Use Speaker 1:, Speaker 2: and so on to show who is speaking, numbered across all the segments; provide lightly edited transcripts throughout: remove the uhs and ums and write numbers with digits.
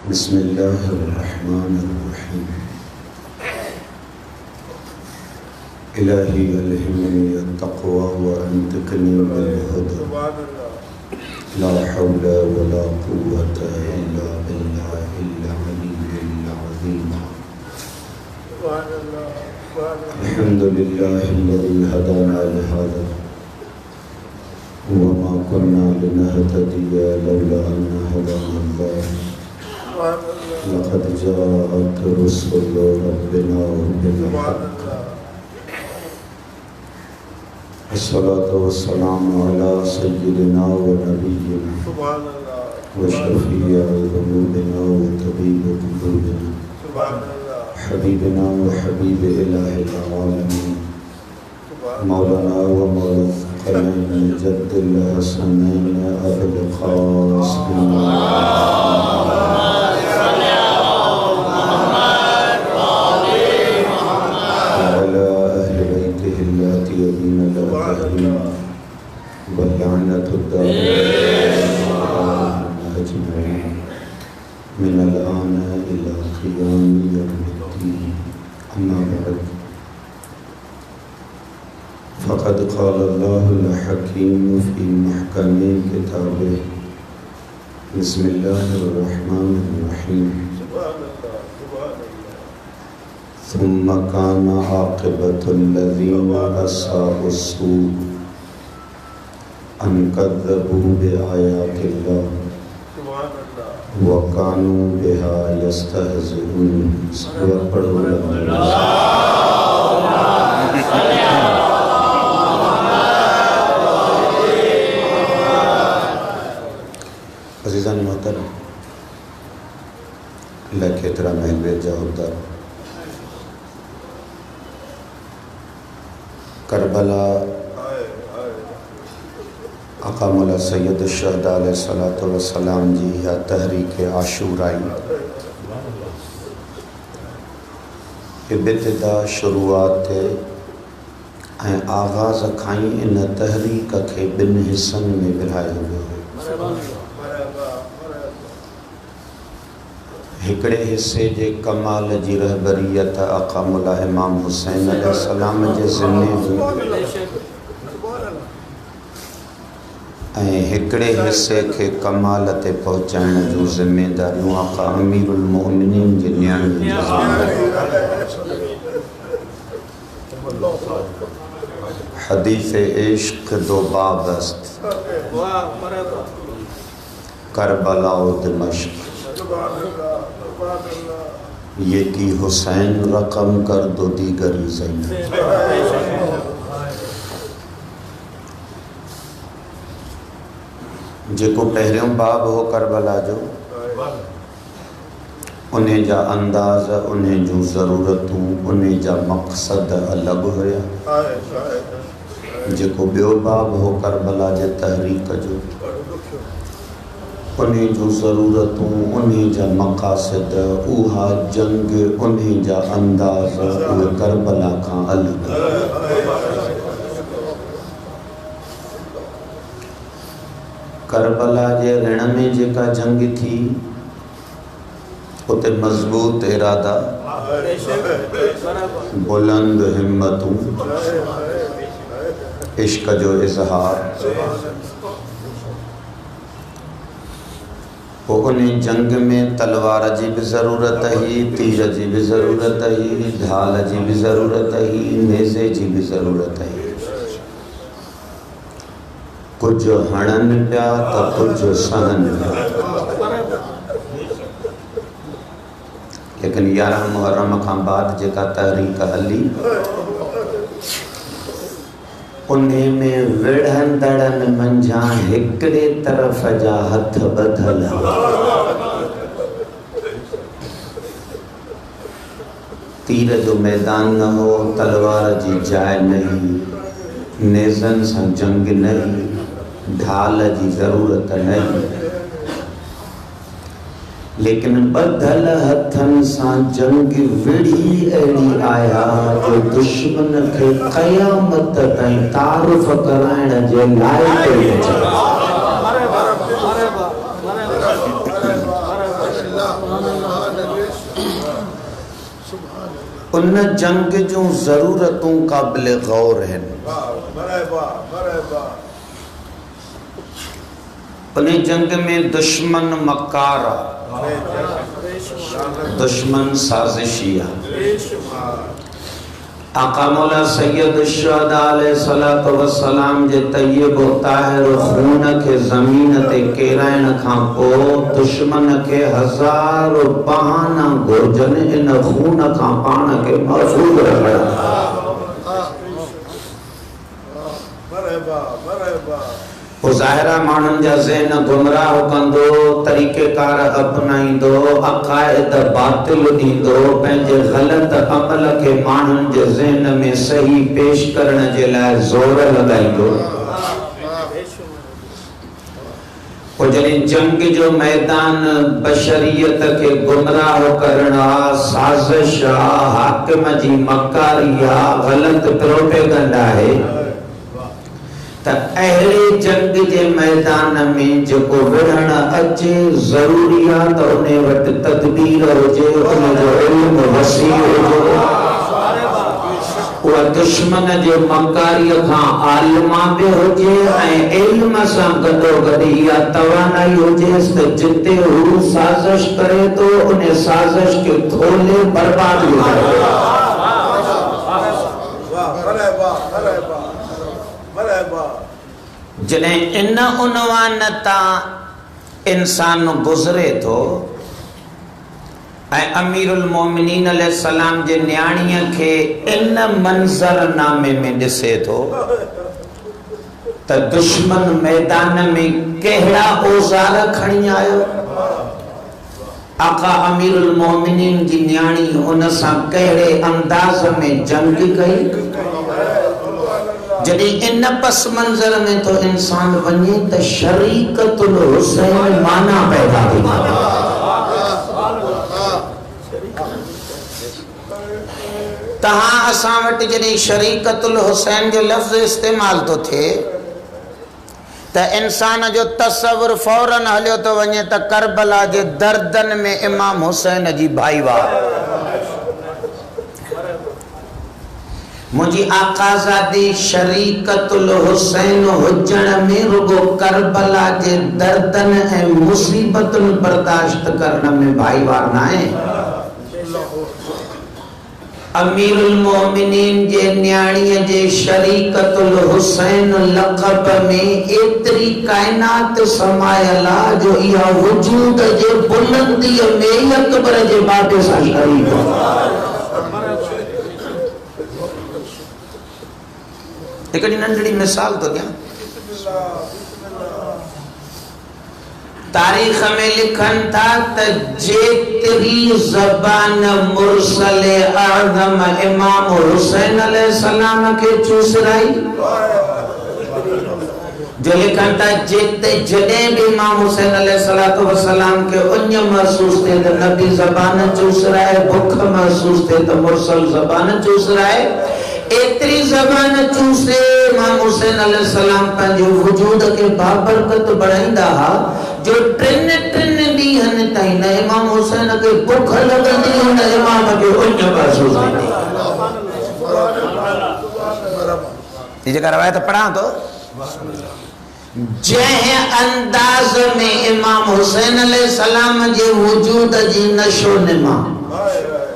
Speaker 1: बिस्मिल्लाहिर्रहमानिर्रहीम। इलाही अलहिमनी अत्तक़वा व अंतिकनी बिल हुदा। ला हौला वला कुव्वता इल्ला बिल्लाहिल अलिय्यिल अज़ीम। अल्हम्दुलिल्लाहिल्लज़ी हदाना लिहाज़ा व मा कुन्ना लिनहतदिया लौला अन हदानल्लाह। लक़द जाअत रुसुलु रब्बिना बिल हक़्क़। अस्सलातु वस्सलामु अला सय्यिदिना व नबिय्यिना व शफ़ीइ ज़ुनूबिना व तबीबि क़ुलूबिना हबीबिना व हबीब इलाहिल आलमीन मौलाना व मौलाना जद्दिल हसनैन अबुल क़ासिम फ़क़द क़ालल्लाहुल हकीम फ़ी महकमिल किताबिह। बिस्मिल्लाहिर्रहमानिर्रहीम। सुम्म कान आक़िबतुल्लज़ीना अस्साउस्सूअ अन कज़्ज़बू बिआयातिल्लाह व कानू बिहा यस्तहज़िऊन। सब पढ़ो। अज़ीज़ान मोहतरम, लेके तेरा महल जाओ करबला आका मौला सैयद शुहदा अलैहिस्सलातु वस्सलाम जी या तहरीक आशूराई इब्तिदा शुरुआत ऐं आगाज़ खां ई इन तहरीक के ॿिनि हिस्सनि में विरहायो वियो। हिकिड़े हिस्से जे कमाल जी रहबरियत आका मौला इमाम हुसैन अलैहिस्सलाम जे ज़िम्मे हुई ऐं हिकिड़े हिस्से के कमाल ते पहुचाइण जूं ज़िम्मेदारियूं आका अमीरुल मोमिनीन जे नियाणियुनि जी हदीस इश्क दो बाब अस्त करबला व दिमश्क। ये की हुसैन रकम कर दो दीगरी ज़ैनब। जेको पहिरियों बाब हो करबला जो, उन्हें जा अंदाज़, उन्हें जूं ज़रूरतूं, उन्हें जा मक़सद अलग हुया। जेको ॿियो बाब हो करबला जे तहरीक जो, उन्हें जूं ज़रूरतूं, उन्हें जा मक़ासिद, उहा जंग, उन्हें जा अंदाज़, उहे करबला खां अलग। करबला जे रण में जेका जंग थी, उते मज़बूत इरादा, बुलंद हिम्मतूं, इश्क जो इज़हार। पोइ उन जंग में तलवार जी भी ज़रूरत ही, तीर जी भी ज़रूरत ही, ढाल जी भी ज़रूरत ही, नेज़े जी भी ज़रूरत ही। कुछ हणन पिया तो कुछ सहन पिया। लेकिन 11 मुहर्रम खां बाद जेका तहरीक हली, उन्हें में विढ़ंदड़न मंझा हिकड़े तरफ जा हथ बधल। तीर जो मैदान न हो, तलवार जी जाइ नहीं, नेज़न सां जंग नहीं, ढाल जी ज़रूरत नहीं। लेकिन बधल हथन सां जंग विड़ी अहिड़ी आया जो दुश्मन के क़यामत ताईं तारुफ़ कराइण जे लाइक़ उन जंग जूं ज़रूरतूं क़ाबिल गौर हैं। उन जंग में दुश्मन मकारा, दुश्मन साजिशिया। आका मौला सैयद शुहदा अलैहिस्सलातु वस्सलाम जे तय्यब ताहिर खून के ज़मीन ते केराइण खां पोइ दुश्मन के हज़ार बहाना घुर्जन इन खून खां पाण के महफूज़ रखण। ज़ाहिरा माण्हुनि जा ज़हन गुमराह कंदो, तरीक़ेकार अपनाईंदो, अक़ाइद बातिल ॾींदो, पंहिंजे ग़लत अमल के माण्हुनि जे ज़हन में सही पेश करण जे लाइ ज़ोर लॻाईंदो। पोइ जॾहिं जंग जो मैदान बशरियत के गुमराह करण आ, साज़िश आ, हाकिम जी मकारी आ, ग़लत प्रोपेगंडा आहे, त अहिड़े जंग जे मैदान में जेको विढ़ण अचे ज़रूरी आहे त उन वटि तदबीर हुजे, उनजो इल्म वसी हुजे, उहा दुश्मन जे मकारीअ खां आलिमा बि हुजे ऐं इल्म सां गॾोगॾु इहा तवानाई हुजेसि त जिते हू साज़िश करे थो उन साज़िश खे खोले बर्बाद बि करे। जॾहिं इन उनवान तां इंसान गुज़रे थो ऐं अमीरुल मोमिनीन अलैहिस्सलाम जे न्याणीअ खे इन मंज़रनामे में ॾिसे थो त दुश्मन मैदान में कहिड़ा औज़ार खणी आयो, आका अमीरुल मोमिनीन जी न्याणी उन सां कहिड़े अंदाज़ में जंग कई। जॾहिं इन पस मंज़र में तो इंसान वञे त शरीकतुल हुसैन माना पैदा थी। तहां असां वटि जॾहिं शरीकतुल हुसैन जो लफ़्ज़ इस्तेमाल तो थिए त इंसान जो तसव्वुर फौरन हलियो तो वञे त करबला जे दर्दन में इमाम हुसैन जी भाईवार। मुझी आकाज़ादी शरीकतुल हुसैन हुजण में रुगो करबला जे दर्दन ऐं मुसीबतुन बर्दाश्त करण में भाईवार ना है। अमीरुल मोमिनीन जे न्याणीअ जे शरीकतुल हुसैन लक़ब में एतरी कायनात समायल आ जो इहा वजूद जे बुलंदीअ में अकबर जे बाबे सां शरीक आहे। हिकिड़ी नंढड़ी मिसाल तो ॾियां। तारीख़ में लिखन था त जेतरी ज़बान मुरसल आज़म इमाम हुसैन अलैहिस्सलाम के चूसराई, जो लिखन था जेते जॾहिं भी इमाम हुसैन अलैहिस्सलाम के उञ महसूस थे त नबी ज़बान चूसराए, बुख महसूस थे त मुरसल ज़बान चूसराए, एतरी ज़बान चूसे इमाम हुसैन अलैहिस्सलाम पंहिंजे वजूद के बाबरकत बढ़ाईंदा हा जो टिन ॾींहंनि ताईं न इमाम हुसैन के बुख लॻंदी न इमाम के उञ महसूस थींदी। ये जेका रवायत पढ़ां तो जंहिं अंदाज़ में इमाम हुसैन अलैहिस्सलाम जे वजूद जी नशो निमा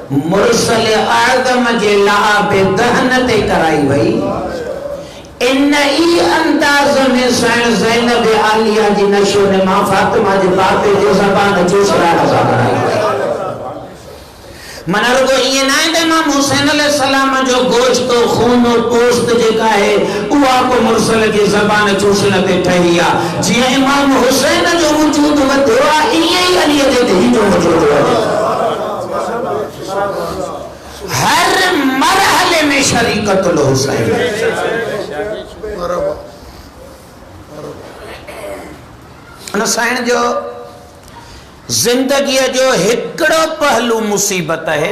Speaker 1: मुरसल आदम जे लाबे दहन ते कराई वई, इन ई अंदाज़ में साईं ज़ैनब आलिया जी नशो निमा फातिमा जे बापे जे ज़बान चूसराइण सां कराई वई। मना रुगो ये ना है इमाम हुसैन अलैहिस्सलाम जो गोश्त खून और पोस्त जेका है उहा को मुरसल की ज़बान चूसण ते ठही आ। जीअं इमाम हुसैन जो वजूद वधियो आ ईअं ई अली जे धीउ जो वजूद वधियो। हर मरहले में शरीकतुल हुसैन। उन साईं जो जिंदगी जो हिकड़ो पहलू मुसीबत है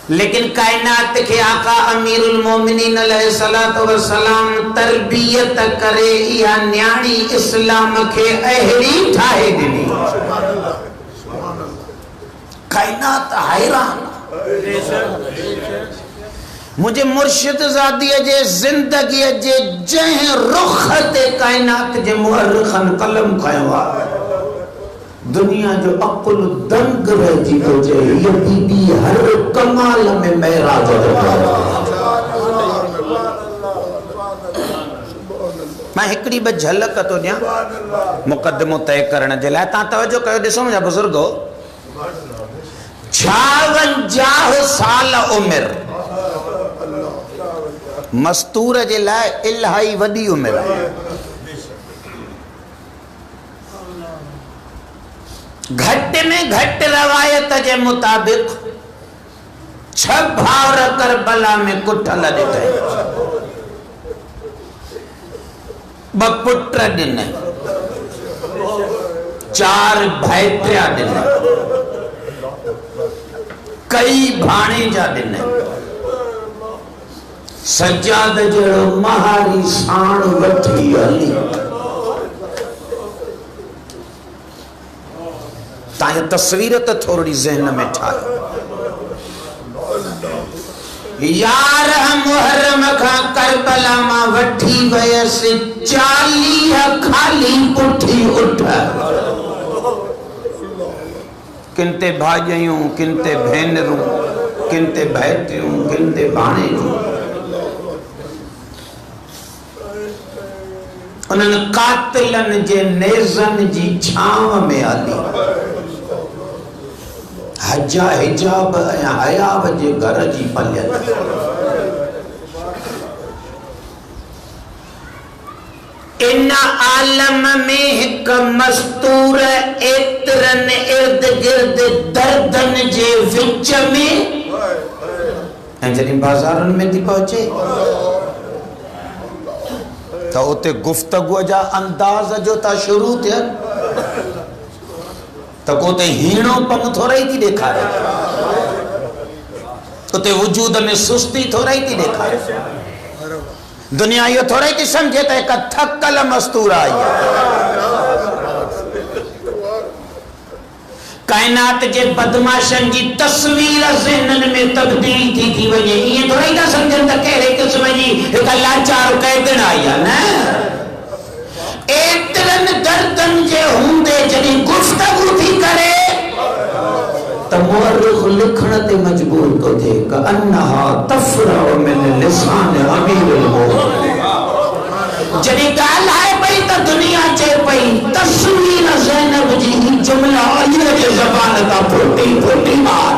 Speaker 1: लेकिन कायनात के आका अमीरुल मोमिनीन अलैहिस्सलातु वस्सलाम तरबियत करे या न्याणी इस्लाम के अहड़ी ठाहे दिनी। कायनात हैरान। मुझे मुर्शिद ज़ादी जे जिंदगी जे जह रुख ते कायनात जे मुअर्रिखन कलम खयो दुनिया जो अकुल दंग रही तो जे ये बीबी हर कमाल में मेराज मैं हिकड़ी ब झलक तो दिया मुकदमो तय करण जे लाए ता तवज्जो कयो। ॾिसो मुंहिंजा बुजुर्गो 56 साल उम्र मस्तूर जे लाए इलाही वडी उम्र है। घट में घट रवायत के मुताबिक 6 भावर करबला में कुठल ॾिठे 2 पुट ॾिन 4 भाइटिया ॾिन कई भाणेजा ॾिन सजाद जहिड़ो महारी साण वठी हली। ताई तस्वीर तो थोड़ी ज़हन में ठाहे। 11 मुहर्रम का करबला मां वठी वयसि 40 खाली पुठी उठ। किनते भाॼियूं किनते भेनरूं किनते भाइटियूं किनते भाणेजूं उन्हनि कातिलन जे नेज़न जी छांव में हली। हजा हिजाब हयाब जे घर जी पलियन इन आलम में एक मस्तूर एतरन इर्द गिर्द दर्दन जे विच में जॾहिं बाज़ारनि में थी पहुचे तो उते गुफ्तगुअ जा अंदाज जो ता शुरू थियनि तो कोते हीणो पन थोड़ा ही थी ॾेखारे उते वजूद में सुस्ती थोड़ा ही थी ॾेखारे। दुनिया यो थोड़ा ही थी समझे तो एक थकल मस्तूर आई कायनात जे बदमाशन जी तस्वीर ज़हनन में तब्दील थी वजे। ये थोड़ा ही था समझन त कहिड़े क़िस्म जी एक लाचार कैदन आई है न एतरन दर्दन जे हुंदे जॾहिं गुफ्तगू थी करे त मुअर्रिख लिखण ते मजबूर तो थे क अन्नहा तफरा मिन लिसान अमीरुल मोमिनीन। जॾहिं ॻाल्हाए पई त दुनिया चे पई तस्वीर ज़ैनब जी ही जुमला अली जे ज़बान तां फुटी फुटी मार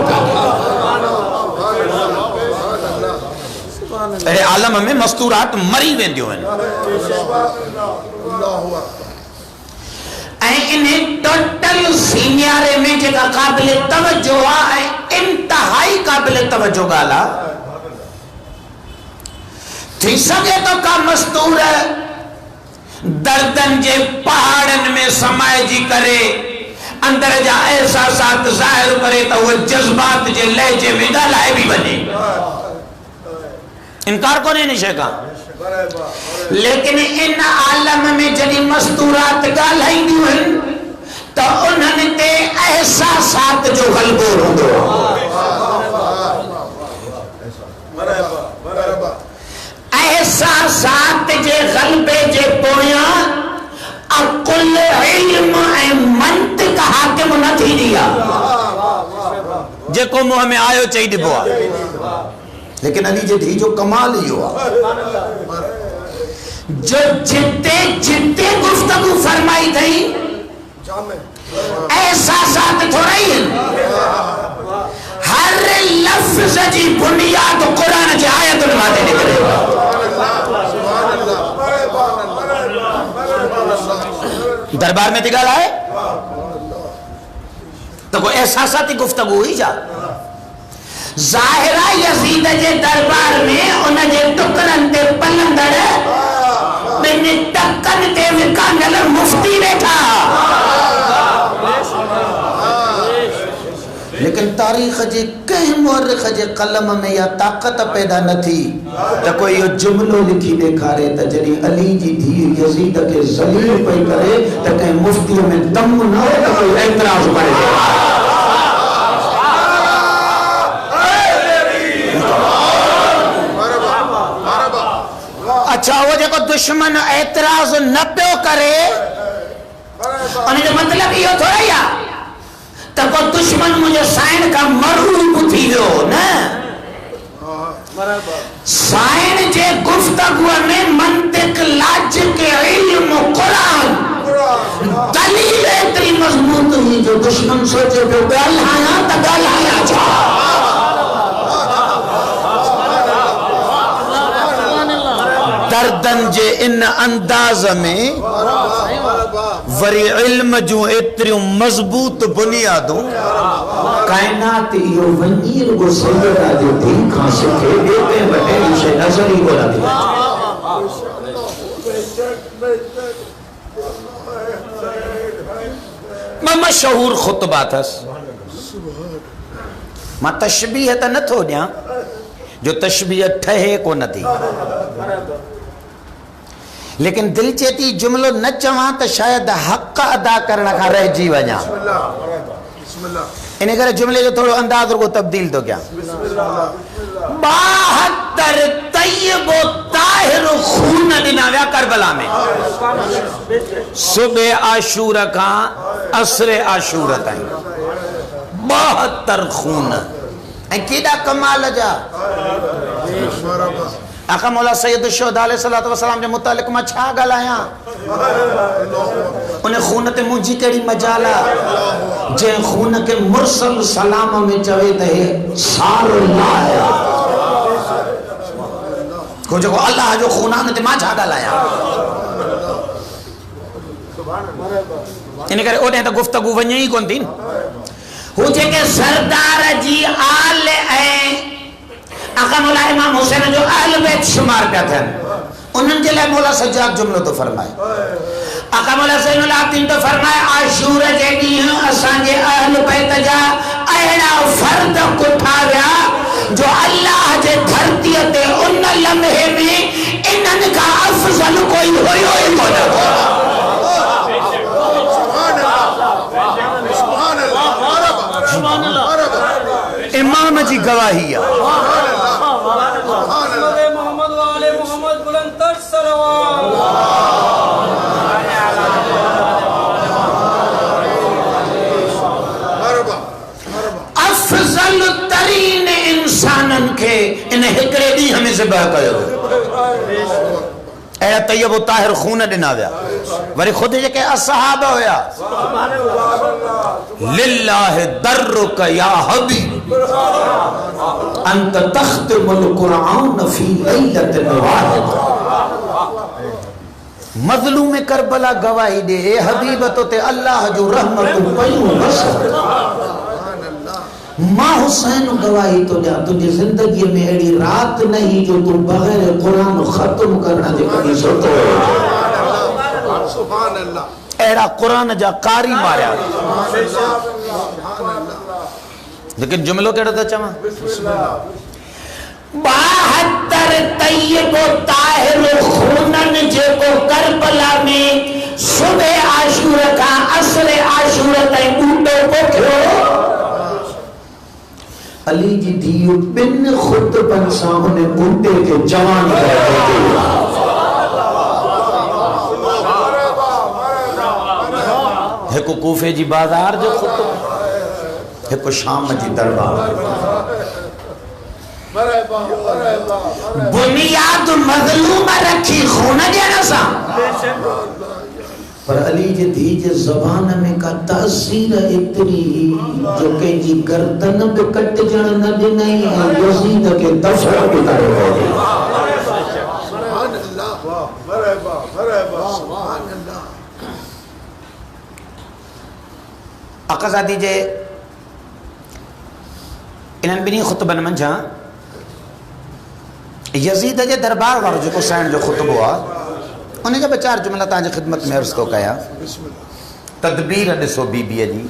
Speaker 1: अरे आलम में मस्तूरात मरी वेंदियूं आहिनि। टोटल सीनियारे में जेका काबिल तवज्जो है इंतहाई काबिल तवज्जो गाला थी सके तो का मस्तूर दर्दन जे पहाड़न में समाइजी करे अंदर जा एहसासात ज़ाहिर करे तो वो जज्बात जे लहजे में ॻाल्हाए भी वञे इनकार कोने निशे का। लेकिन इन आलम में जॾहिं मस्तूरात ॻाल्हाईंदियूं आहिनि तो उन्हनि ते एहसासात जो ग़लबो हूंदो एहसासात जे ग़लबे जे पोयां अकुल इल्म ऐं मंतिक हाकिम न थींदी आहे जेको मुंह में आयो चई ॾिबो आहे। लेकिन अली जे धी जो कमाल इहो आहे जो जिते जिते गुफ्तगू फरमाई थई एहसासात थोड़ा ही हर लफ्ज़ जी बुनियाद कुरान जी आयतुन माते निकले। दरबार में थी ॻाल्हाए तो कोई एहसासाती गुफ्तगू हुई जा ज़ाहिरा यज़ीद जे दरबार में उन जे टुकड़न ते पलंदड़ बिन टकन ते विकानल मुफ्ती बैठा। लेकिन ता तारीख़ जे कंहिं मुअर्रिख़ जे कलम में या ताक़त पैदा न थी त कोई इहो जुमिलो लिखी ॾेखारे त जॾहिं अली जी धीउ यज़ीद खे ज़लील पई करे त कंहिं मुफ्तीअ में दम न हो त कोई एतिराज़ करे। अच्छा, वो जेको दुश्मन एतिराज़ न पियो करे उनजो मतलब इहो थोड़ी आहे त को दुश्मन मुझे साइण का मरूब थी वियो न। साइण जे गुफ्तगू में मंतिक, लाजिक, इल्म, कुरान, दलील एतरी मजबूत हुई जो दुश्मन सोचे पियो ॻाल्हायां त ॻाल्हायां छा। दर्दन जे इन अंदाज में वरी इल्म जो एतिरियूं मजबूत बुनियादूं कायनात इहो वञी रुगो सैयदा जो दीन खां सिखे ॿिए कंहिं वॾे शइ नज़र ई कोन थी अचे। मशहूर ख़ुतबा अथसि, मां तशबीह त नथो ॾियां जो तशबीह ठहे कोन थी, लेकिन दिल चेती जुमलो न चवां त शायद हक़ अदा करण खां रहिजी वञा। इन करे जुमले जो थोड़ो अंदाज रुगो तब्दील तो क्या। 72 तय्यब ताहिर खून ॾिना विया करबला में, सुबह आशूर खां असर आशूर ताईं 72 खून। ऐं केॾा कमाल जा। आका मौला सैयद शुहदा अलैहिस्सलातु वस्सलाम जे मुतालिक मां छा ॻाल्हायां। उन खून ते मुंहिंजी कहिड़ी मजाल आहे जंहिं खून के मुरसल सलाम में चवे त हे सारुल्लाह है, को जेको अल्लाह जो खून आहे ते मां छा ॻाल्हायां। इन करे ओॾे त गुफ्तगू वञे ई कोन थी। हू जेके सरदार जी आल ऐं आका मौला इमाम हुसैन जो अहल बैत शुमार पिया थियनि, उन्हनि जे लाइ मौला सज्जाद जुमलो तो फरमाए। आका मौला ज़ैनुल आबिदीन तो फरमाए आशूर जे ॾींहुं असांजे अहल बैत जा अहिड़ा फर्द कुठा विया जो अल्लाह जे धरतीअ ते उन लम्हे में इन्हनि खां अफ़ज़ल कोई हुयो ई कोन। इमाम जी गवाही आहे। अफ़ज़ल तरीन इंसाननि खे इन हिकिड़े ॾींहं में ज़िबह कयो। अहिड़ा तय्यब ताहिर खून ॾिना विया। वरी ख़ुदि जेके असहाब हुया, लिल्लाहि दर्रुक या हबीब अंत तख्तिमुल कुरआन फी लैलतिन वाहिद। मज़लूम करबला गवाही दे, ए हबीब तो ते अल्लाह जो रहमत पयूं बस। मां हुसैन गवाही तो ॾियां तुंहिंजी ज़िंदगीअ में अहिड़ी रात नहीं जो तू बग़ैर क़ुरान ख़त्म करण जे कॾहिं सुतो। अहिड़ा क़ुरान जा कारी मारिया। लेकिन जुमलो कहिड़ो थो चवां। 72 तय्यब ताहिर खूननि जेको करबला में सुबह आशूर खां असर आशूर ताईं बूटो पोखियो, अली जी धीउ बिन खुतबन सां उन बूटे के जवान करे। हिकु कूफे जी बाज़ार जो खुतबो, हिकु शाम जी दरबार। बुनियाद मज़लूम रखी खून ॾियण सां, पर अली जी धी जे ज़बान में का तासीर एतिरी जो कंहिंजी गर्दन बि कटजण न ॾिनई ऐं यज़ीद खे दफ़ो बि करे वई। अक़ज़ादी जे इन्हनि ॿिन्ही ख़ुतबनि मंझां यज़ीद जे दरबार वारो जेको साइण जो ख़ुतबो आहे, उन जा 2-4 जुमला तव्हांजी ख़िदमत में अर्ज़ थो कयां। तदबीर ॾिसो बीबीअ जी,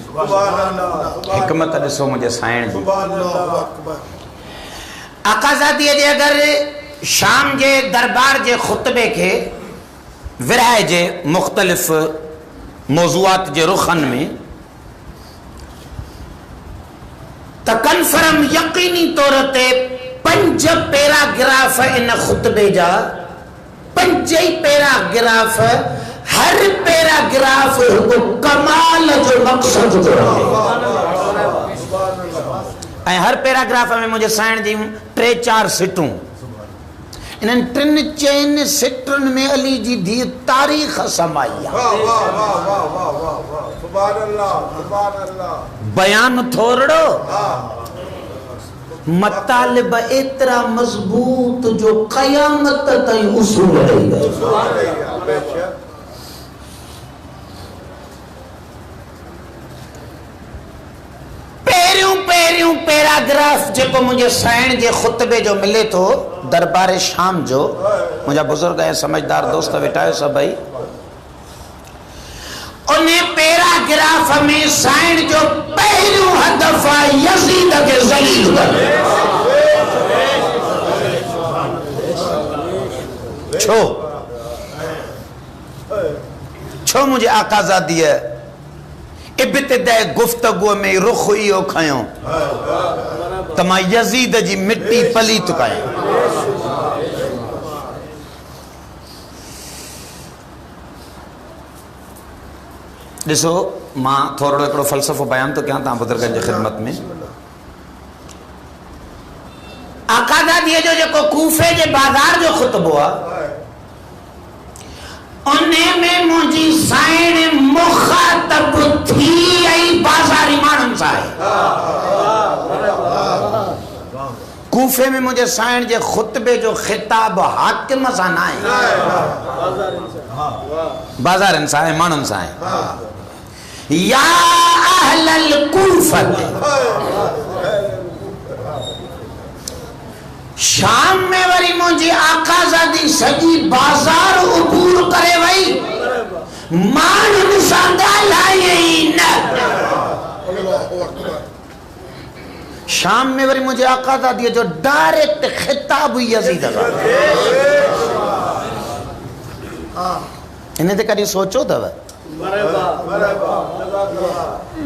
Speaker 1: हिकमत ॾिसो मुंहिंजे साइण जी। आकाज़ादीअ जे अगरि शाम जे दरबार जे ख़ुतबे खे विरहाइजे मुख़्तलिफ़ मौज़ूआत जे रुखनि में त कन्फर्म यकीनी तौर ते 5 पैराग्राफ इन ख़ुतबे जा, 5 ई पैराग्राफ, हर पैराग्राफ कमाल जो मक़सद जो है। हर पैराग्राफ में मुझे साइण जी 3-4 सिटूं, इन 3-4 सिटुनि में अली जी धी तारीख़ समाई आहे। बयान थोड़ो, मतालिब एतरा मजबूत जो क़यामत ताईं उसूल रही गए। पहिरियों पैराग्राफ जेको मुझे साइण जे ख़ुतबे जो मिले तो दरबार शाम जो, मुझा बुजुर्ग ऐं समझदार दोस्त वेठायो सभई, उन पैराग्राफ में साइण जो पहिरियों हदफ आहे यज़ीद खे ज़लील करणु। छो मुझे आकाज़ादीअ इब्तिदाई गुफ्तगू में रुख इहो खयो त मां यज़ीद जी मिट्टी पलीत कयां। ॾिसो मां थोरो हिकिड़ो फ़लसफ़ो बयान थो कयां तव्हां बुज़ुर्गनि जी ख़िदमत में। आकाज़ादीअ जो जेको कूफे जे बाज़ार जो ख़ुतबो आहे, उन में मुंहिंजी साइण मुख़ातब थी ऐं बाज़ारी माण्हुनि सां आहे। कूफे में मुंहिंजे साइण जे ख़ुतबे जो ख़िताब हाकिम सां न आहे, बाज़ारनि सां आहे, माण्हुनि सां आहे। या अहलल कूफत, शाम में वरी मुंहिंजी आकाज़ादी सॼी बाज़ार उबूर करे वई, माण्हुनि सां ॻाल्हायई न। शाम में वरी मुंहिंजे आकाज़ादीअ जो डायरेक्ट ख़िताब यज़ीद सां। इन ते कॾहिं सोचो अथव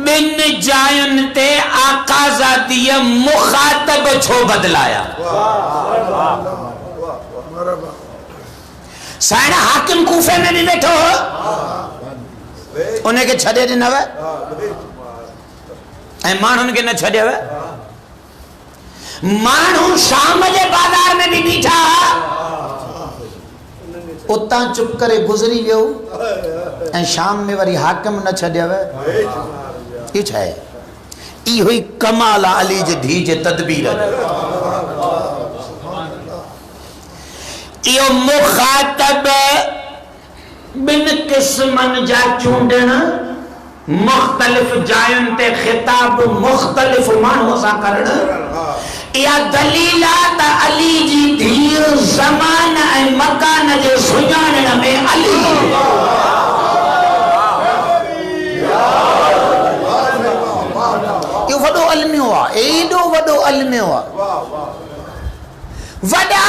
Speaker 1: ॿिन जायुनि ते आकाज़ादीअ मुख़ातब छो बदलाया? साइण हाकिम कूफे में भी बैठो हो, उनखे छॾे ॾिनव ऐं माण्हुनि खे न छॾियव। माण्हू शाम जे बाज़ार में भी बीठा, उतां चुप करे गुज़री वियो ऐं शाम में वरी हाकिम न छॾियव। इहो छा आहे? इहो ई कमाल आहे अली जी धी जे तदबीर। इहो मुख़ातब ॿिन क़िस्मनि जा चूंडण, मुख़्तलिफ़ जायुनि ते ख़िताब मुख़्तलिफ़ माण्हूअ सां करणु, इहा दलील आहे त अली जी धीअ ज़मान ऐं मकान जे सुञाणण में अली इहो वॾो अलमियो आहे, एॾो वॾो अलमियो आहे। वॾा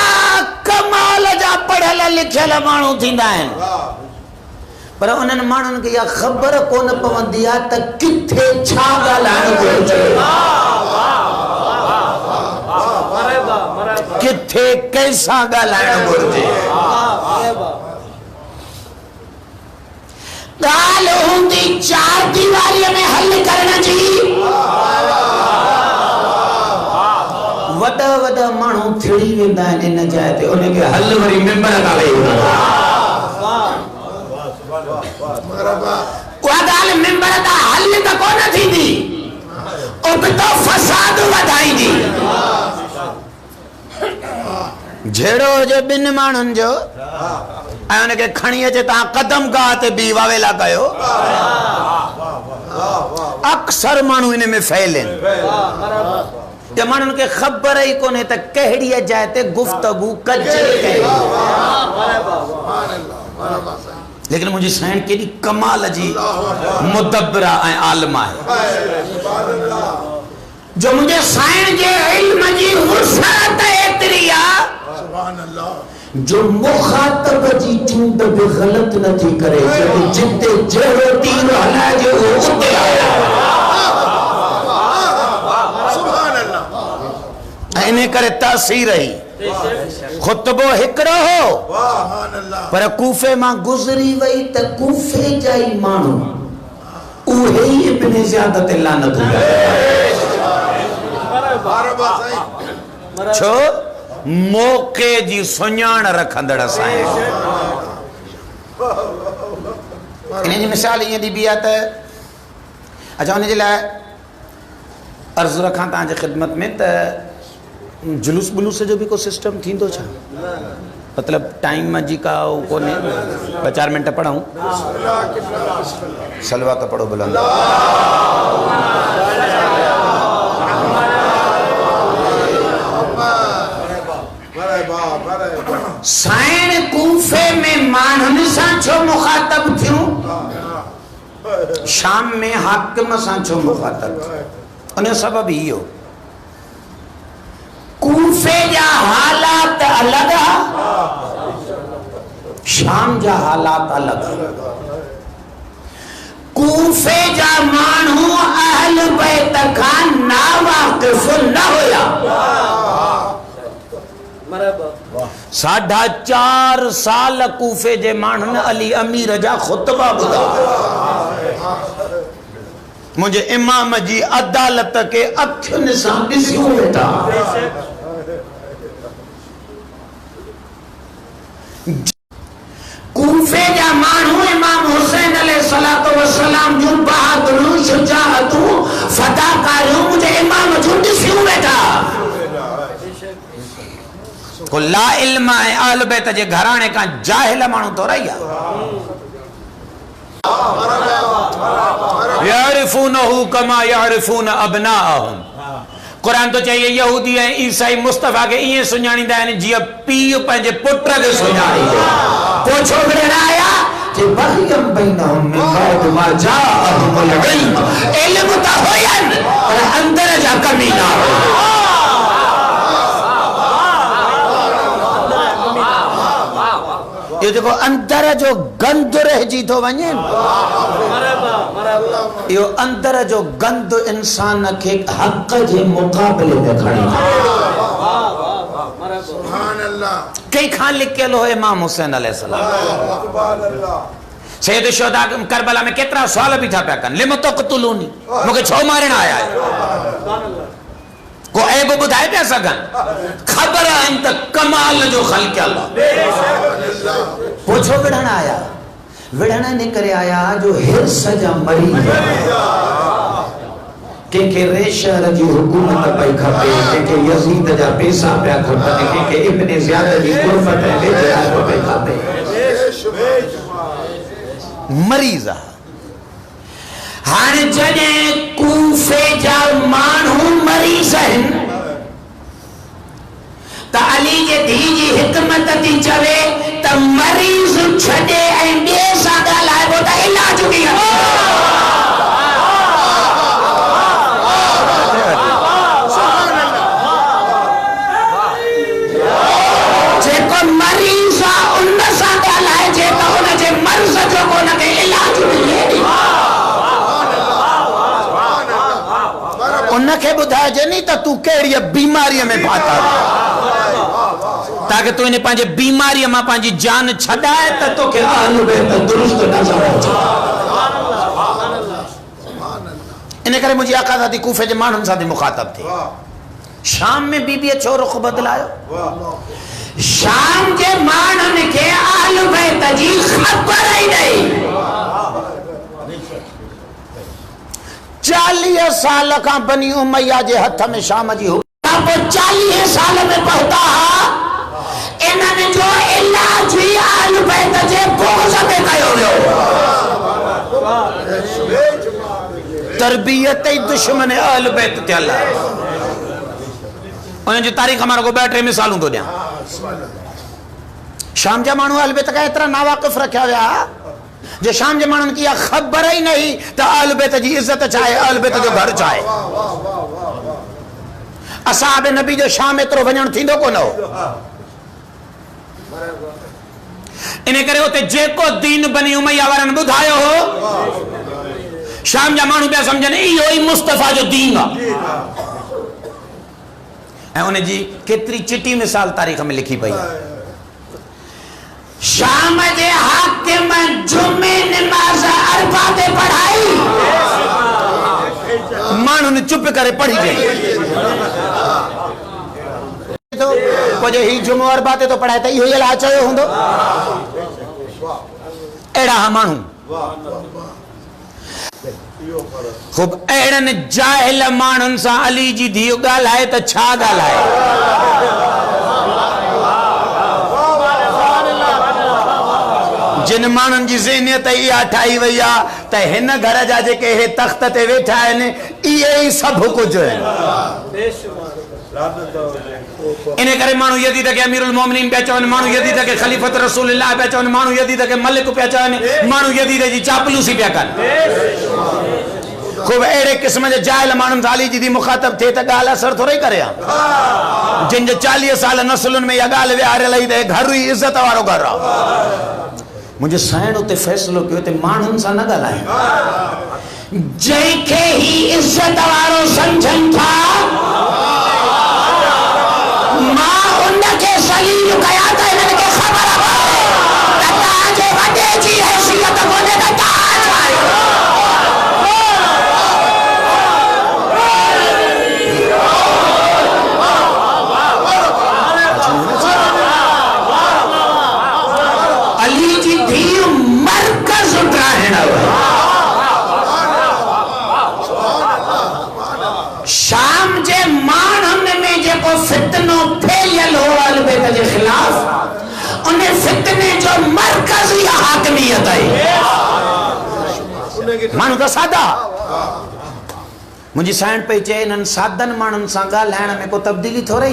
Speaker 1: कमाल जा पढ़ियल लिखियल माण्हू थींदा आहिनि, पर उन्हनि माण्हुनि खे इहा ख़बर कोन पवंदी आहे त किथे छा ॻाल्हाइणु घुरिजे, किथे कैसा ॻाल्हाइणु घुरिजे। ॻाल्हि हूंदी 4 दीवारीअ में हल करण जी, वॾा माण्हू थिड़ी वेंदा आहिनि इन जाइ ते, उनखे हल वरी मिंबर तां वेही उहा ॻाल्हि मिंबर तां हल त कोन थींदी, उबतो फसाद वधाईंदी। झेड़ो हुजे ॿिनि माण्हुनि जो ऐं उनखे खणी अचे तव्हां कदम गाह ते बीह वावेला कयो, अक्सर माण्हू इन में फैल आहिनि। जे माण्हुनि खे ख़बर ई कोन्हे त कहिड़ी जाइ ते गुफ़्तगू कजे। लेकिन मुझे साईं केडी कमाल जी मुदब्बरा ऐं आलिम आहे जो मुझे साईं जे इल्म जी वुसअत एतिरी आहे सुभान अल्लाह जो मुखातब जी चूंड बि ग़लत नथी करे जिते जहिड़ो तीर हलाइजे उहो उते आया सुभान अल्लाह इन करे तासीर रही खुतबो हिकड़ो हो पर कूफे मां गुज़री वई त कूफे जा ई माण्हू उहे ई इब्न ज़ियाद ते लानत छो मौके जी सुञाण रखंदड़ साईं इन जी मिसाल ईअं ॾिबी आहे त अच्छा उन जे लाइ अर्ज़ु रखां तव्हांजे ख़िदमत में त जुलूस बुलूस जो भी कोई सिस्टम थींदो छा मतलब टाइम जी का कोने 2-4 मिनट पढ़ाऊं सलवा तो पढ़ो बुलंद साईं कूफे में माण्हुनि सां छो मुखातब थियूं शाम में हाकिम सां छो मुखातब उन सबब इहो कूफे जा हालात अलग शाम जा हालात अलग कूफे जा माण्हू अहल बैत खां नावाकिफ़ न हुया 4.5 साल कूफे जे माण्हुनि अली अमीर जा खुतबा ॿुधा मुझे इमाम जी अदालत के अखियुनि सां ॾिसियूं वेठा कूफे जा माण्हू इमाम हुसैन अलैहिस्सलातु वस्सलाम जूं बहादुरियूं शुजाअतूं फदाकारियूं मुझे इमाम जूं ॾिसियूं वेठा को ला इल्म ऐं अहल बैत जे घराणे का जाहिल माण्हू तो रही यारिफूनहु कमा यारिफून अबनाअहुम कुरान तो चाहिए यहूदी ऐं ईसाई मुस्तफा के इएं सुञाणींदा आहिनि जीअं पीउ पंहिंजे पुट खे सुञाणींदो पोइ छोकिरे आया जे बग़ियम बैनहुम मिन बाद मा जाअहुमुल इल्म इल्म त हुयनि पर अंदर जा कमी न हुई ये देखो अंदर जो गंद रहिजी थो वञे यो अंदर जो गंद इंसान के हक जे मुकाबले में खड़ी सुभान अल्लाह कई खां लिखियल हो इमाम हुसैन अलैहिस्सलाम सैयद शुहदा करबला में केतरा सवाल भी था पिया कन लिम तक़तुलूनी मूंखे छो मारण आया को ऐब बुधाए पिया सघन खबर आहिनि त कमाल जो ख़ल्क़ अल्लाह पूछो विढ़ण आया विढ़ण निकरे आया जो हिर्स जा मरीज के रेशर जी हुकूमत पई खपे के यजीद जा पैसा पिया खपनि के इब्न ज़ियाद जी गुरबत ऐं बेजराब पई खपे मरीज हाणे जॾहिं कूफे जा माण्हू मरीज़ आहिनि त अली जे धी जी हिकमत थी चवे त मरीज़ छॾे ऐं ॿिए सां ॻाल्हाइबो त इलाज कीअं जेको मरीज़ आहे उन सां ॻाल्हाइजे त हुनजे मर्ज़ जो हुनखे इलाज मिले उनखे ॿुधाइजे नी त तूं कहिड़ी बीमारीअ में फाथा ताकि तू इन पंहिंजे बीमारीअ मां पंहिंजी जान छॾाए त तोखे अहल बैत दुरुस्त नज़र अचे इन करे मुंहिंजी आका साथी कूफे जे माण्हुनि सां मुखातब थी शाम में बीबीअ छो रुख़ बदिलायो शाम जे माण्हुनि खे अहल बैत जी ख़बर ई नहीं 40 साल का बनी उमैया जे हथ में शाम जी हो 40 साल में पहुता इन्हनि जो इलाज ही अहल बैत जे बोझ ते कयो वियो तरबियत ही दुश्मन अहल बैत थियल उन जी तारीख़ मां रुगो 2-3 मिसालूं तो ॾियां शाम जा माण्हू अहल बैत का एतिरा नावाकिफ़ रखिया विया जो शाम जे माण्हुनि की ख़बर ही नहीं त अहल बैत जी इज्जत चाहे, अहल बैत जो घर चाहे। असहाब नबी जो शाम एतिरो वञण थींदो कोन हो। इन करे उते जेको दीन बनी उमैया वारनि ॿुधायो हो, शाम जा माण्हू पिया सम्झनि इहो ई मुस्तफ़ा जो दीन आहे। ऐं उन जी केतिरी चिटी मिसाल तारीख़ में लिखी पई आहे। शाम जे हाकिम जुमे नमाज़ अरफा ते पढ़ाई, माण्हुनि चुप करे पढ़ी गई। तो कुछ ही जुमो अरबा ते तो पढ़ाए त इहो ई अलाह चयो हूंदो। अहिड़ा माण्हू ख़ूब अहिड़नि जाहिल माण्हुनि सां अली जी धीउ ॻाल्हाए त छा ॻाल्हाए। जिन माण्हुनि जी ज़हनियत इहा ठाही वई आहे त हिन घर जा जेके हे तख़्त ते वेठा आहिनि इहे ई सभु कुझु आहिनि। इन करे माण्हू यदीद खे अमीरुल मोमिनीन पिया चवनि, माण्हू यदीद खे ख़लीफ़त रसूलुल्लाह पिया चवनि, माण्हू यदीद खे मलिक पिया चवनि, माण्हू यदीद जी चापलूसी पिया कनि। ख़ूब अहिड़े क़िस्म जे जाहिल माण्हुनि सां अली जी धी मुख़ातब थिए त ॻाल्हि असर थोरी करे आहे। जिन जो 40 साल नसुलुनि में इहा ॻाल्हि विहारियल ई त घर ई इज़त वारो घर आहे। मुंहिंजे साईं उते फ़ैसिलो कयो त माण्हुनि सां न ॻाल्हाए, जंहिंखे ही इज़त वारो सम्झनि था मां उनखे सलीम कया त हिननि खे ख़बर पवे त तव्हांजे वॾे जी हैसियत कोन्हे त तव्हां छा अली जी धीउ मरकज़ उतराइण शाम जे माण्हुनि में जेको फितनो फैलियल हो अहल बैत जे ख़िलाफ़, उन फितने जो मरकज़ ई हाकिमियत आहे। माण्हू त सादा, मुंहिंजी साइण पई चए इन्हनि सादनि माण्हुनि सां ॻाल्हाइण में को तब्दीली थोरी।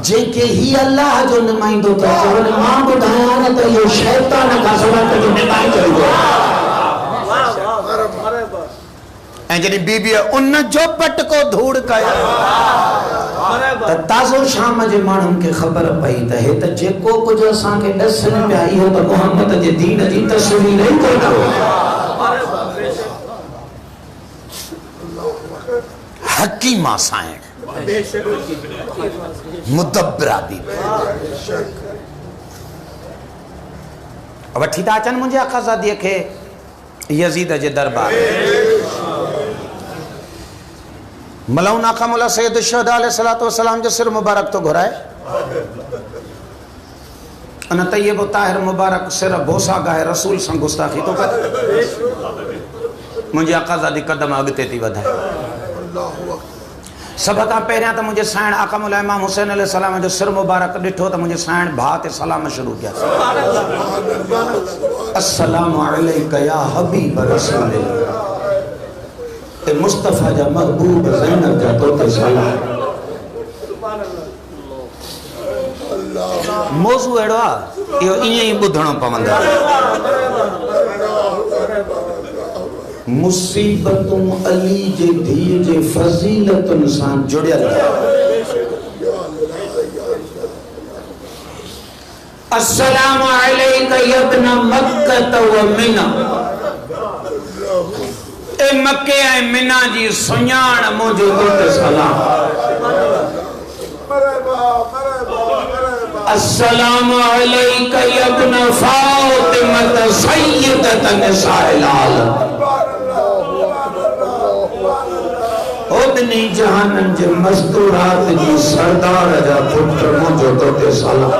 Speaker 1: जंहिंखे ही अल्लाह जो नुमाइंदो था चवनि, मां ॿुधायां न त इहो शैतान खां सवाइ तुंहिंजो नुमाइंदो ई कोन्हे। ऐं जॾहिं बीबीअ उन जो पटको धूड़ कयो त ताज़ो शाम जे माण्हुनि खे ख़बर पई त हे त जेको कुझु असांखे ॾसनि पिया इहो त मुहम्मद जे दीन जी तस्वीर ई कोन हो। हकीमा साइण मुदब्बरा बीबी वठी था अचनि मुंहिंजे आक़ाज़ादीअ खे यज़ीद जे दरबार। मलऊन आका मौला सैयद शुहदा अलैहिस्सलातु वस्सलाम जो सिर मुबारक तो घुराए, अन तय्यब ताहिर मुबारक सिर बोसा गाए रसूल सां गुस्ताखी तो कर। मुंहिंजी आक़ाज़ादी कदम अॻिते थी वधाए। सब खां पहिरियां त मुंहिंजे साइण आका मौला इमाम हुसैन अलैहिस्सलाम जो सिर मुबारक ॾिठो त मुंहिंजे साइण भाउ ते सलाम शुरू कया। अस्सलामु अलैका या हबीब रसूलिल्लाह, ए मुस्तफ़ा जा महबूब ज़ैनब जा तोते सलाम। मौज़ू अहिड़ो आहे इहो ईअं ई ॿुधणो पवंदो। मुसीबतूं अली जे धीअ जे फज़ीलतुनि सां जुड़ियल। अस्सलामु अलैका यब्न मक्का व मिना, ए मक्के ऐं मिना जी सुञाण मुंहिंजो तोते सलाम। अस्सलामु अलैका यब्न फातिमा सय्यदत निसाइल आलम, ओदनी जहानन जे मस्तूरात जी सरदार जा पुत्र मुंहिंजो तोते सलाम।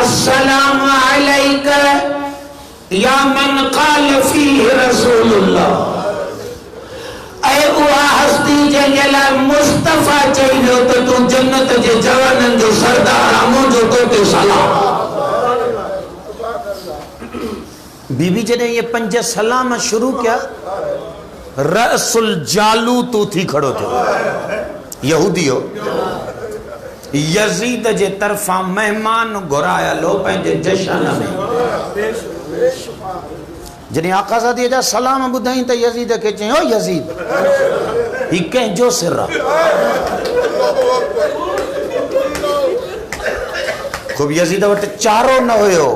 Speaker 1: अस्सलामु अलैका या मन क़ाल फीह रसूलुल्लाह, ऐ उहा हस्ती जंहिंजे लाइ मुस्तफ़ा चई वियो त तूं जन्नत जे जवाननि जो सरदार आहे, मुंहिंजो तोते सलाम। बीबी जॾहिं ये 5 सलाम शुरू किया, रअसुल जालूत थी खड़ो थियो। यहूदी हो, यजीद जे तरफा मेहमान घुराया लो पंहिंजे जशन में। जॾहिं आका सादी जा सलाम ॿुधाई त यजीद खे चयो यजीद ही कंहिंजो सिर आहे। ख़ूब यजीद वटि चारो न हुयो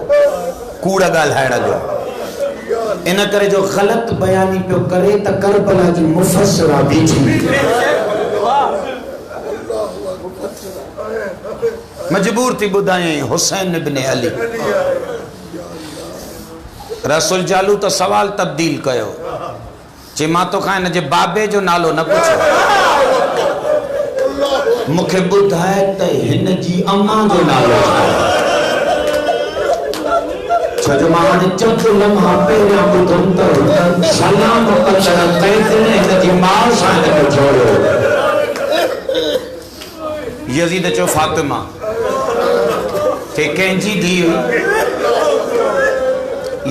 Speaker 1: कूड़ ॻाल्हाइण जो, इन करे जो ग़लत बयानी पियो करे त करबला जी मुफ़स्सिरा बीठी मजबूर थी ॿुधायई हुसैन इब्न अली। रसूल जालू तो सवाल तब्दील कयो, चे मां तो खां हिन जे बाबे जो नालो न पुछो, मूंखे ॿुधाए त हिन जी अम्मा जो नालो छो मां हाणे चंद लम्हा पहिरियां ॿुधुमि त सलाम कंदड़ कैदिन हिन जी माउ सां हिनखे जोड़ियो। यजीद चयो फातिमा के कंहिंजी धीउ हुई?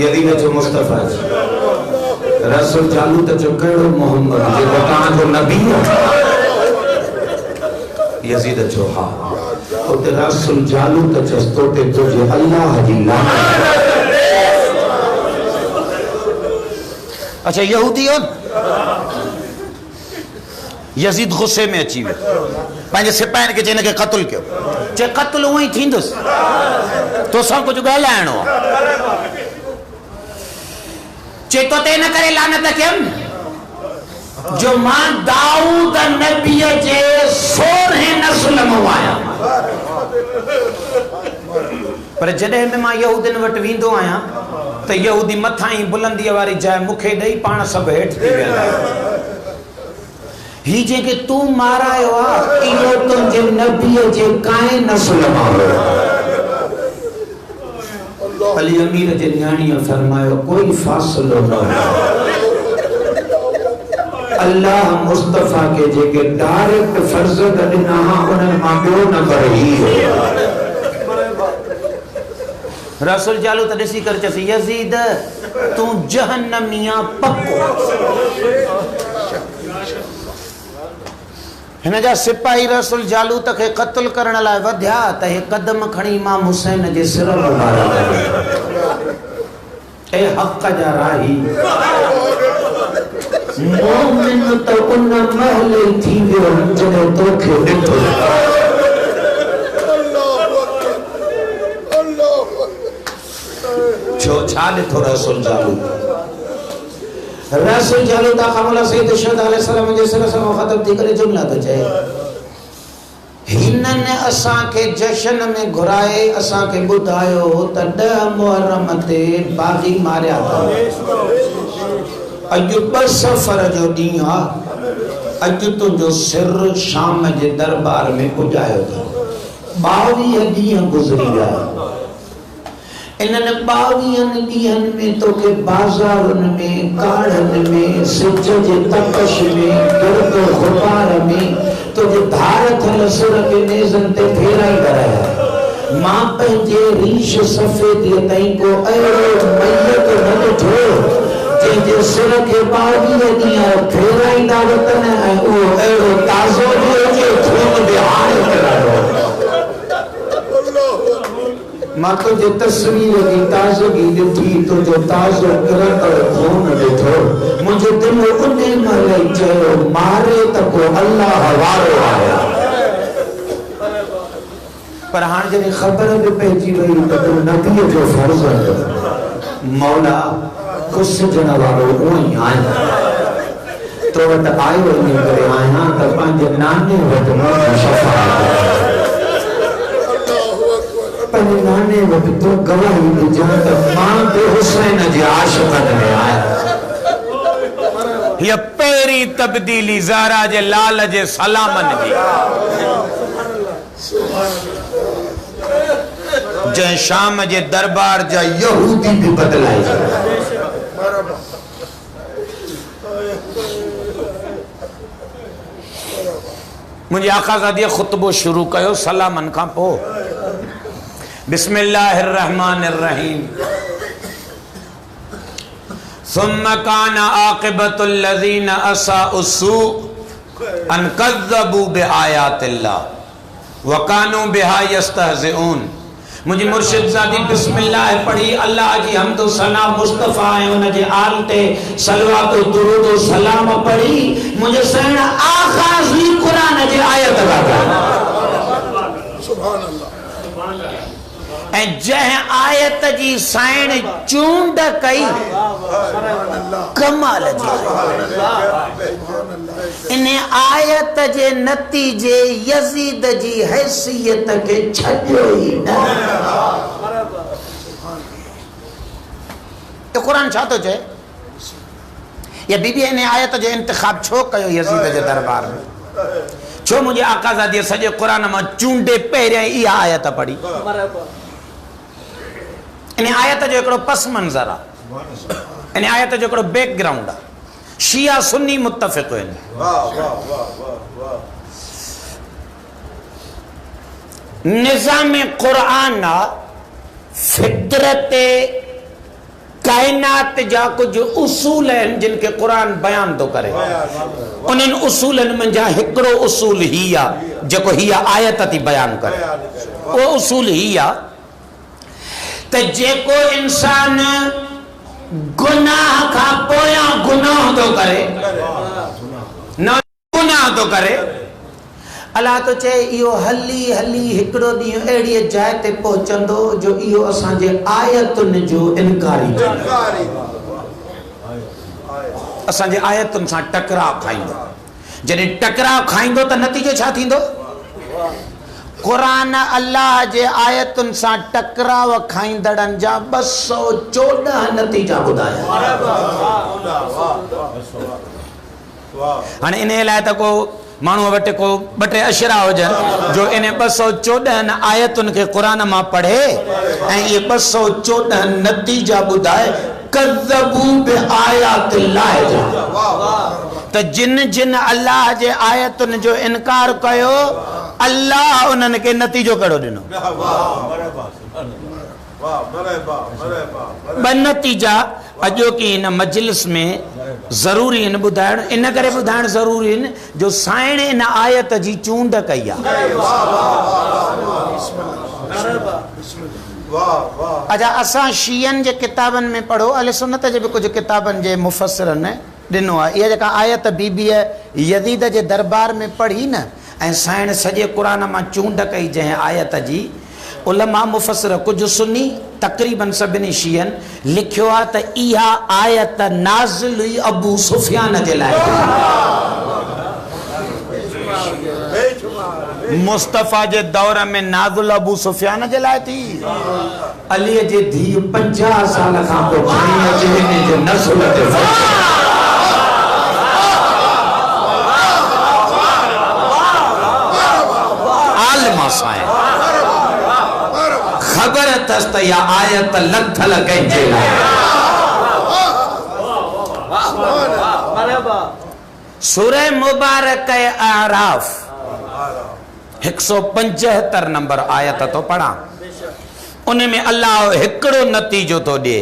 Speaker 1: यजीद चयो मुस्तफा जी। रसूल चालू त चयो कहिड़ो मोहम्मद जेको तव्हांजो नबी आहे? यजीद चयो हा। उते रसूल चालू त चयसि तोते तुंहिंजे अल्लाह जी लानत। अच्छा यहूदी हो। यजीद गुस्से में अची वियो, पंहिंजे सिपाहियुनि खे चई हिनखे क़त्ल कयो। चए क़त्ल उहो ई थींदुसि, तोसां कुझु ॻाल्हाइणो आहे। चए तो ते न करे लानत कयमि जो मां दाऊद नबीअ जे 16 नस्ल मां आहियां। पर जॾहिं बि मां यहूदियुनि वटि वेंदो आहियां त यहूदी मथां ई बुलंदीअ वारी जाइ मूंखे ॾेई पाण सभु हेठि थी वेंदा आहिनि। ही जेके तूं मारायो आहे इहो तुंहिंजे नबीअ जे काए नस्ल मां हुयो। अली अमीर जे न्याणीअ फरमायो कोई फ़ासिलो न हो। अल्लाह मुस्तफ़ा के जेके डायरेक्ट फर्ज़द ॾिना उन्हनि मां ॿियो नंबर ही हो। रसूल जालू त ॾिसी करे चयसि यजीद तूं जहन्नमिया पक्को। हिन जा सिपाही रसूल जालूत खे क़त्ल करण लाइ वधिया त हे कदम खणी इमाम हुसैन जे सिर मुबारक ए हक़ जा राही मोमिन त उन महल थी वियो जॾहिं तोखे ॾिठो। छो छा ॾिठो रसूल जालू? रसूल जालू ता कमला सैयद शहद अलैहिस्सलाम जे सिर सां ख़त्म थी करे जुमला तो चए हिनने असां के जश्न में घुराए असां के ॿुधायो त 10 मुहर्रम ते बागी मारिया था। अॼु 2 सफ़र जो ॾींहुं आहे। अॼु तुंहिंजो सिर शाम जे दरबार में पुॼायो अथव। 22 ॾींहं गुज़री विया। इन्हनि 22 ॾींहंनि में तोखे बाज़ारुनि में काड़नि में सिज जे तपश में गर्द गुबार में तुझे धार थियल सिर खे नेज़नि ते फेराई कराया। मां पंहिंजे रीश सफ़ेदीअ ताईं को अहिड़ो मैयत न ॾिठो जंहिंजे सिर खे 22 ॾींहं फेराईंदा वतन ऐं उहो अहिड़ो ताज़ो बि हुजे खून बि हाणे करायो। मां तुझे तस्वीर की ताज़गी ॾिठी तुझो ताज़ो किरंदड़ खून ॾिठो। मुंहिंजो दिलि उन महिल ई चयो मारे त को अल्लाह वारो आहे। पर हाणे जॾहिं ख़बर बि पइजी वई त तूं नबीअ जो फ़र्ज़ंद मौला कुसजण वारो उहो ई आहे। तो वटि आयो इन करे आहियां त पंहिंजे नाने वटि मुंहिंजी शफ़ाअत पंहिंजे नाने वटि तो गवाही ॾिजां त मां बि हुसैन जे आशिक़नि में आहियां।
Speaker 2: हीअ पहिरीं तब्दीली ज़हरा जे लाल जे सलामनि जी
Speaker 1: जंहिं शाम जे दरबार जा यहूदी भी बदलाए।
Speaker 2: मुंहिंजे आखाज़ादीअ ख़ुतबो शुरू कयो सलामनि खां पोइ। बिस्मिल्लाहिर्रहमानिर्रहीम। सुम्म कान आक़िबतुल लज़ीना असाउ अस्सू अन कज़्ज़बू बिआयातिल्लाह। वकानू बिहा यस्तहज़िऊन। मुझे मुर्शिद ज़ादी बिस्मिल्लाह पढ़ी, अल्लाह जी हम तो सना मुस्तफ़ा है उन जे आल ते सलवात दुरूद सलाम पढ़ी, मुझे सण आगाज़ ही कुरान जे आयत लगा। सुभान अल्लाह। ऐं जंहिं आयत जी साइण चूंड कई कमाल जी, इन आयत जे नतीजे यजीद जी हैसियत के छॾियो ई न। कुरान छा थो चए? या बीबी इन आयत जो इंतखाब छो कयो यजीद जे दरबार में? छो मुझे आकाज़ादी सॼे कुरान मां चूंडे पहिरियां इहा आयत पढ़ी? इन आयत जो हिकिड़ो पस मंज़र आहे, इन आयत जो हिकिड़ो बैकग्राउंड आहे। शिया सुन्नी मुत्तफ़िक़ आहिनि। निज़ाम कुरान आहे, फितरत कायनात जा कुछ उसूल आहिनि जिनके कुरान बयान थो करे। उन्हनि उसूलनि मंझां हिकिड़ो उसूल ही आहे जेको हीअ आयत थी बयान करे। उहो उसूल ही आहे त जेको इंसान गुनाह खां पोयां गुनाह थो करे, न गुनाह थो करे, अल्लाह तो चए इहो हली हली हिकिड़ो ॾींहुं अहिड़ी जाइ ते पहुचंदो जो इहो असांजे आयतुनि जो इनकारी थींदो, असांजे आयतुनि सां टकराव खाईंदो। जॾहिं टकराव खाईंदो त नतीजो छा थींदो? कुरान अल्लाह जे आयतुनि सां टकराव खाईंदड़नि जा 214 नतीजा ॿुधाया। हाणे इन लाइ त को माण्हू वटि को 2-3 अशरा हुजनि जो इन 214 आयतुनि खे कुरान मां पढ़े ऐं इहे 214 नतीजा ॿुधाए। कज़्ज़बू बिआयातिल्लाह जा, त जिन जिन अल्लाह जे आयतुनि जो इनकार कयो, अल्लाह उन्हनि खे नतीजो कहिड़ो ॾिनो? 2 नतीजा अॼोकी इन मजलिस में ज़रूरी आहिनि ॿुधाइण। इन करे ॿुधाइण ज़रूरी आहिनि जो साइण इन आयत जी चूंड कई आहे। अच्छा, असां शीयनि जे किताबनि में पढ़ो, अहले सुन्नत जे बि कुझु किताबनि जे मुफ़स्सिरनि ॾिनो आहे। इहा जेका आयत बीबीअ यज़ीद जे दरबार में पढ़ी न ऐं साइण सॼे क़ुरान मां चूंड कई जंहिं आयत जी, उलमा मुफ़स्सिर कुझु सुन्नी तक़रीबन सभिनी शीयनि लिखियो आहे त इहा आयत नाज़िल हुई अबू सुफियान जे लाइ। मुस्तफ़ा जे दौर में नाज़िल अबू सुफियान जे लाइ थी। अलीअ जे धीउ 50 साल खां पोइ खणी अचे हिन जो नस्ल ते आलमा साईं ख़बर अथसि त इहा आयत लथल कंहिंजे लाइ। सूरह मुबारक आराफ 175 नंबर आयत तो पढ़ा। उन में अल्लाह हिकिड़ो नतीजो तो ॾिए,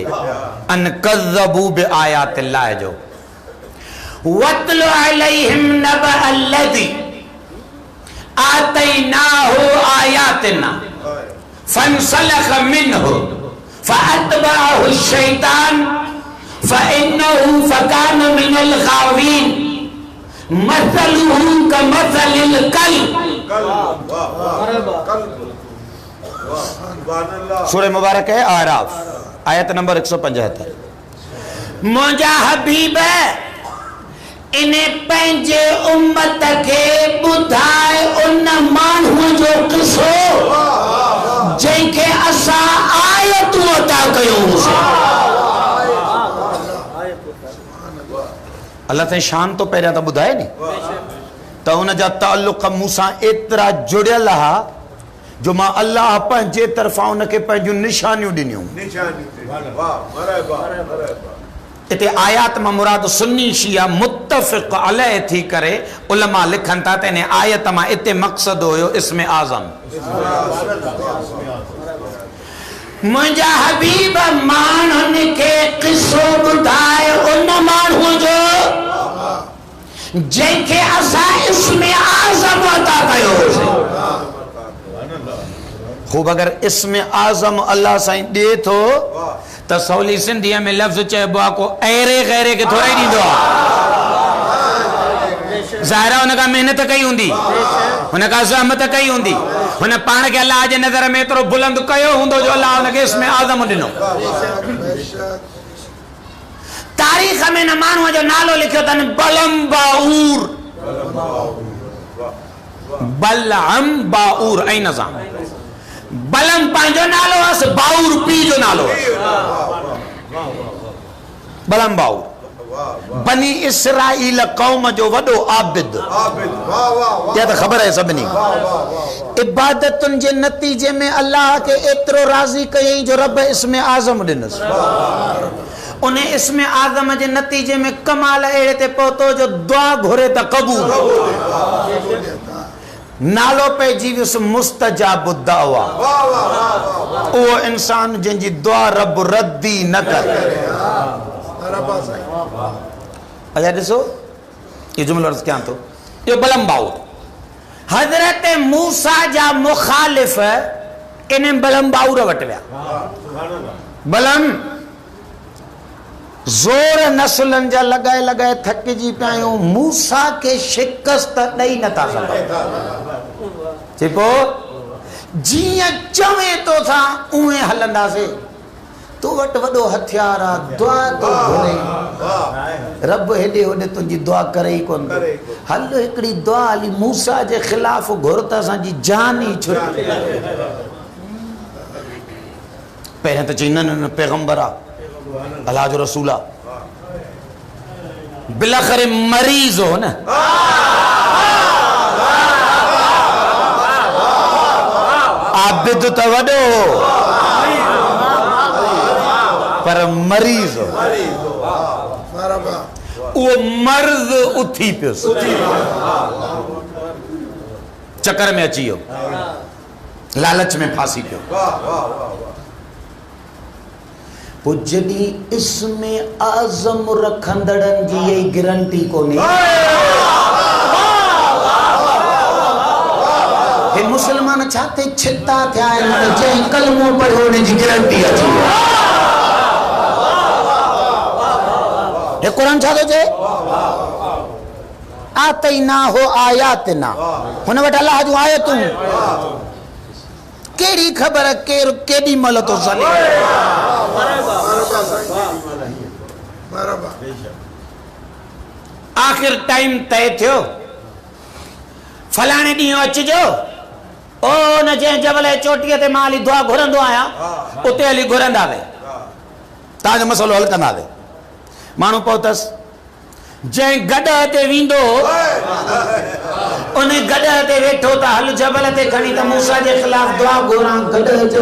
Speaker 2: अन कज़्ज़बू बिआयातिल्लाह जो। वत्लु अलैहिम नबअ अल्लज़ी आतैनाहु आयातिना फंसलख मिन्हु फअतबअहु शैतान फइन्नहु फकान मिनल गावीन मसलुहु कमसलिल कल्ब। सूरह मुबारक है आराफ आयत नंबर 175। मुंहिंजा हबीब इन्हें पंहिंजे उम्मत खे ॿुधाए उन माण्हूअ जो क़िसो जंहिंखे असां आयतूं अता कयूंसीं। अल्लाह ताईं शान तो पहिरियां त ॿुधाए नी त उन जा ताल्लुक़ मूंसां एतिरा जुड़ियल हा जो मां अल्लाह पंहिंजे तरफ़ां उनखे पंहिंजूं निशानियूं ॾिनियूं। इते आयात मां मुराद सुन्नी शिया मुत्तफ़िक़ अलैह थी करे उलमा लिखनि था त इन आयत मां इते मक़सद हुयो इस्म आज़म। मुंहिंजा हबीब माण्हुनि खे क़िसो ॿुधाए उन माण्हूअ जो जंहिंखे असां इस्म आज़म अता कयोसीं। खूब अगर इसमें आजम अल्लाह साईं दे तो त सवली सिंधीअ में लफ़्ज़ चइबो आहे को अहिड़े गैरे खे थोरा ई ॾींदो आहे। ज़ाहिर हुन खां महिनत कई हूंदी, हुन खां ज़हमत कई हूंदी, हुन पाण खे अल्लाह जे नज़र में एतिरो बुलंद कयो हूंदो जो अल्लाह हुनखे इसमें आज़म ॾिनो। तारीख़ में न माण्हूअ जो नालो लिखियो अथनि बलम बाऊर, बलम बाऊर ऐं नज़ाम। बलम पंहिंजो नालो हुअसि, बाऊर पीउ जो नालो, बलम बाऊर। बनी इसराइल कौम जो वॾो आबिद, या त ख़बर आहे सभिनी। इबादतुनि जे नतीजे में अल्लाह खे एतिरो राज़ी कयईं जो रब इसमें आज़म ॾिनसि। उन इसमें आज़म जे नतीजे में कमाल अहिड़े ते पहुतो जो दुआ घुरे त क़बूल। नालो पइजी वियुसि मुस्तजाबु दावा, उहो इंसान जंहिंजी दुआ रब रद्दी न करे। अच्छा ॾिसो ये जुमलो अर्ज़ कयां थो, इहो बलम बाऊर। हज़रत मूसा जा मुखालिफ़ इन बलम बाऊर वटि विया। बलम ज़ोर नसलनि जा लॻाए लॻाए थकिजी पिया आहियूं, मूसा खे शिकस्त ॾेई नथा सघूं। चए पोइ जीअं चवे तो था उहे हलंदासीं, तो वटि वॾो हथियार आहे, दुआ तो घुरे। रब हेॾे होॾे तुंहिंजी दुआ करे ई कोन थो। हल हिकिड़ी दुआ हली मूसा जे ख़िलाफ़ घुर त असांजी जान ई छुटी। पहिरियों त चई न न पैगंबर आहे, अल्लाह जो रसूल आहे, बिलाखिर मरीज़ हो न। आबिद त वॾो पर मरीज़ हो, उहो मर्ज़ उथी पियुसि, चक्कर में अची वियो, लालच में फासी पियो। पोइ जॾहिं इसमें आज़म रखंदड़नि जी इहा गारंटी कोन्हे। हे मुसलमान छा ते छिता थिया आहिनि, जंहिं कलमो पढ़ियो हुन जी गारंटी अची वई। हे क़ुरान छा थो चए, आतैना हो आयातना, हुन वटि अल्लाह जूं आयतूं। कहिड़ी ख़बर केरु केॾी महिल थो सले। आख़िर टाइम तय थियो, फलाणे ॾींहुं अचिजो। ओ न जंहिं जबल जे चोटीअ ते मां हली दुआ घुरंदो आहियां, उते हली घुरंदासीं, तव्हांजो मसइलो हल कंदासीं। माण्हू पहुतसि, जंहिं गॾह ते वेंदो उन गॾह ते वेठो त हल जबल ते खणी त मूसा जे ख़िलाफ़ दुआ घुरां। गॾह जो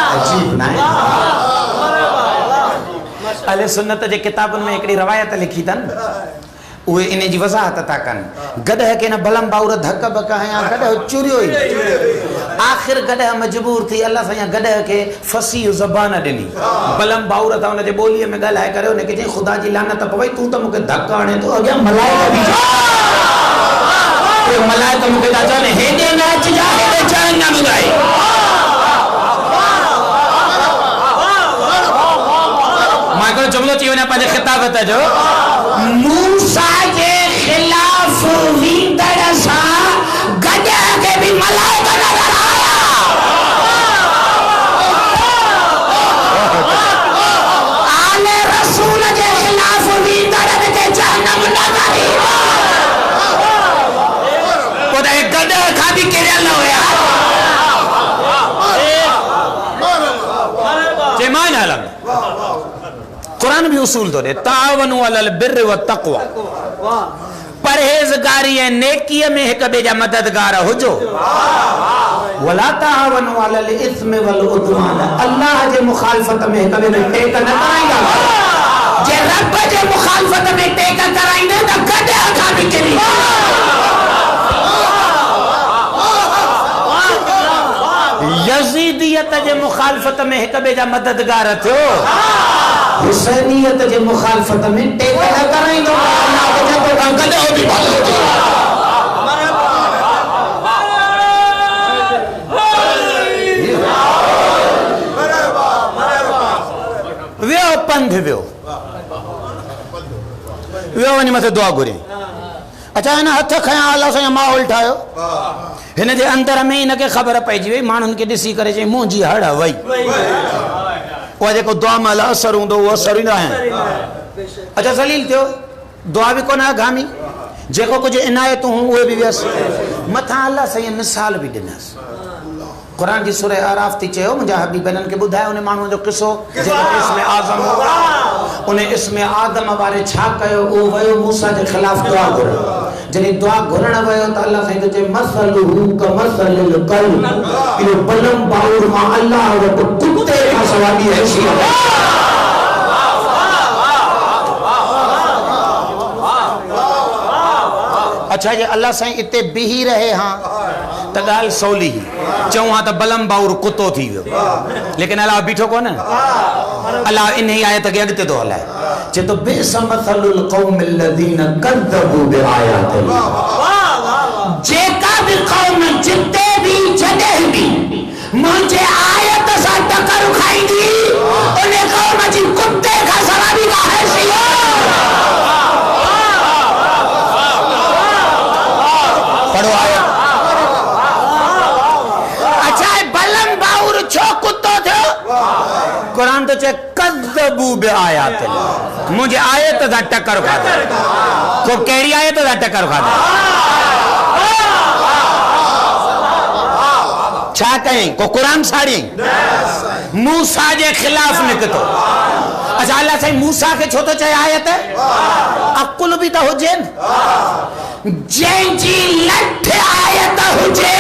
Speaker 2: अजीब न आहे। अहले सुन्नत जे किताबुनि में हिकिड़ी रवायत लिखी अथनि, उहे इन जी वज़ाहत था कनि। गॾह खे न बलम बाऊर धक बक हयां, गॾह चुरियो ई। आख़िर गॾह मजबूर थी अल्लाह सां गॾह खे फसीह ज़बान ॾिनी। बलम बाऊर था हुनजे ॿोलीअ में ॻाल्हाए करे हुनखे चई ख़ुदा जी लानत पवई, तूं त मूंखे धक हणे थो, अॻियां मलाइका बि मलाइका मूंखे था चवनि हेॾे न अचिजा, हेॾे चवनि न ॿुधाई। मां हिकिड़ो जुमिलो चई वञा पंहिंजे ख़िताबत जो, मूसा जे ख़िलाफ़ वींदड़ सां गॾह खे बि मलाइका नज़र आया। आले रसूल जे ख़िलाफ़ वींदड़ खे जहन्नम नज़र आई। पोइ त गॾह खां बि किरियल हुया। चए मां न हलंदो। कुरान भी उसूल तो दे, तावनु अलल बिर्र व तक़वा, परहेज़गारी ऐं नेकीअ में हिक ॿिए जा मददगार हुजो। वला तावनु अलल इस्म वल उद्वान, अल्लाह जे मुखालफत में हिक ॿिए में टेक न कराईंदा। जे रब जे मुखालफत में टेक कराईंदा त गॾह खां बि किरी। यज़ीदियत जे मुखालफत में हिक ॿिए जा मददगार थियो, हुसैनियत जे मुखालफत में टेक न कराईंदो। तो कंकल हो भी भलो थी वियो पंध वियो वियो वञी मथे दुआ घुरे अच्छा हिन हथ खयां अलाह सां माहौल ठाहियो हिन जे अंदर में हिनखे ख़बर पइजी वई माण्हुनि खे ॾिसी करे चई मुंहिंजी हड़ वई उहा जेको दुआ महिल असर हूंदो उहो असर ई न आहे अच्छा ज़लील थियो दुआ बि कोन गामी जेको कुझु इनायतूं उहे बि वियसि मथां अलाह साईं मिसाल बि ॾिनसि कुरान जी सूरह आराफ थी चयो मुंहिंजा हबीबनि खे ॿुधायो उन माण्हू जो किसो जेको इस्म आज़म उन इस्म आदम वारे छा कयो उहो वियो मूसा जे ख़िलाफ़ दुआ घुरण जॾहिं दुआ घुरण वियो त अलाह साईं चए मसलहु कमसलिल कल्ब इहो बलम बाउर मां अलाह वटि कुते खां सवाइ ॿी हैसियत अच्छा जे अल्लाह साईं इते बीही रहे हां त ॻाल्हि सवली चऊं हा त बलम बाउर कुतो थी वियो लेकिन अलाह बीठो कोन अलाह इन ई आयत खे अॻिते थो हलाए चए थो बिस मसलुल क़ौमिल लज़ीन कज़्ज़बू बिआयातिल्लाह जेका बि क़ौम जिते बि जॾहिं बि मुंहिंजे आयत सां टकर खाईंदी उन क़ौम जी कुते खां सवाइ ॿी का हैसियत पढ़ो आयत कुरान तो चे कज़्ज़बू बिआयातिल्लाह मुझे आयत दा टक्कर खादा को केड़ी आयत दा टक्कर खादा छा कहीं को कुरान साड़ी मूसा जे खिलाफ निकतो अच्छा अल्लाह साईं मूसा के छो तो चए आयत अकुल भी तो हुजे जंहिंजी लठ आयत हुजे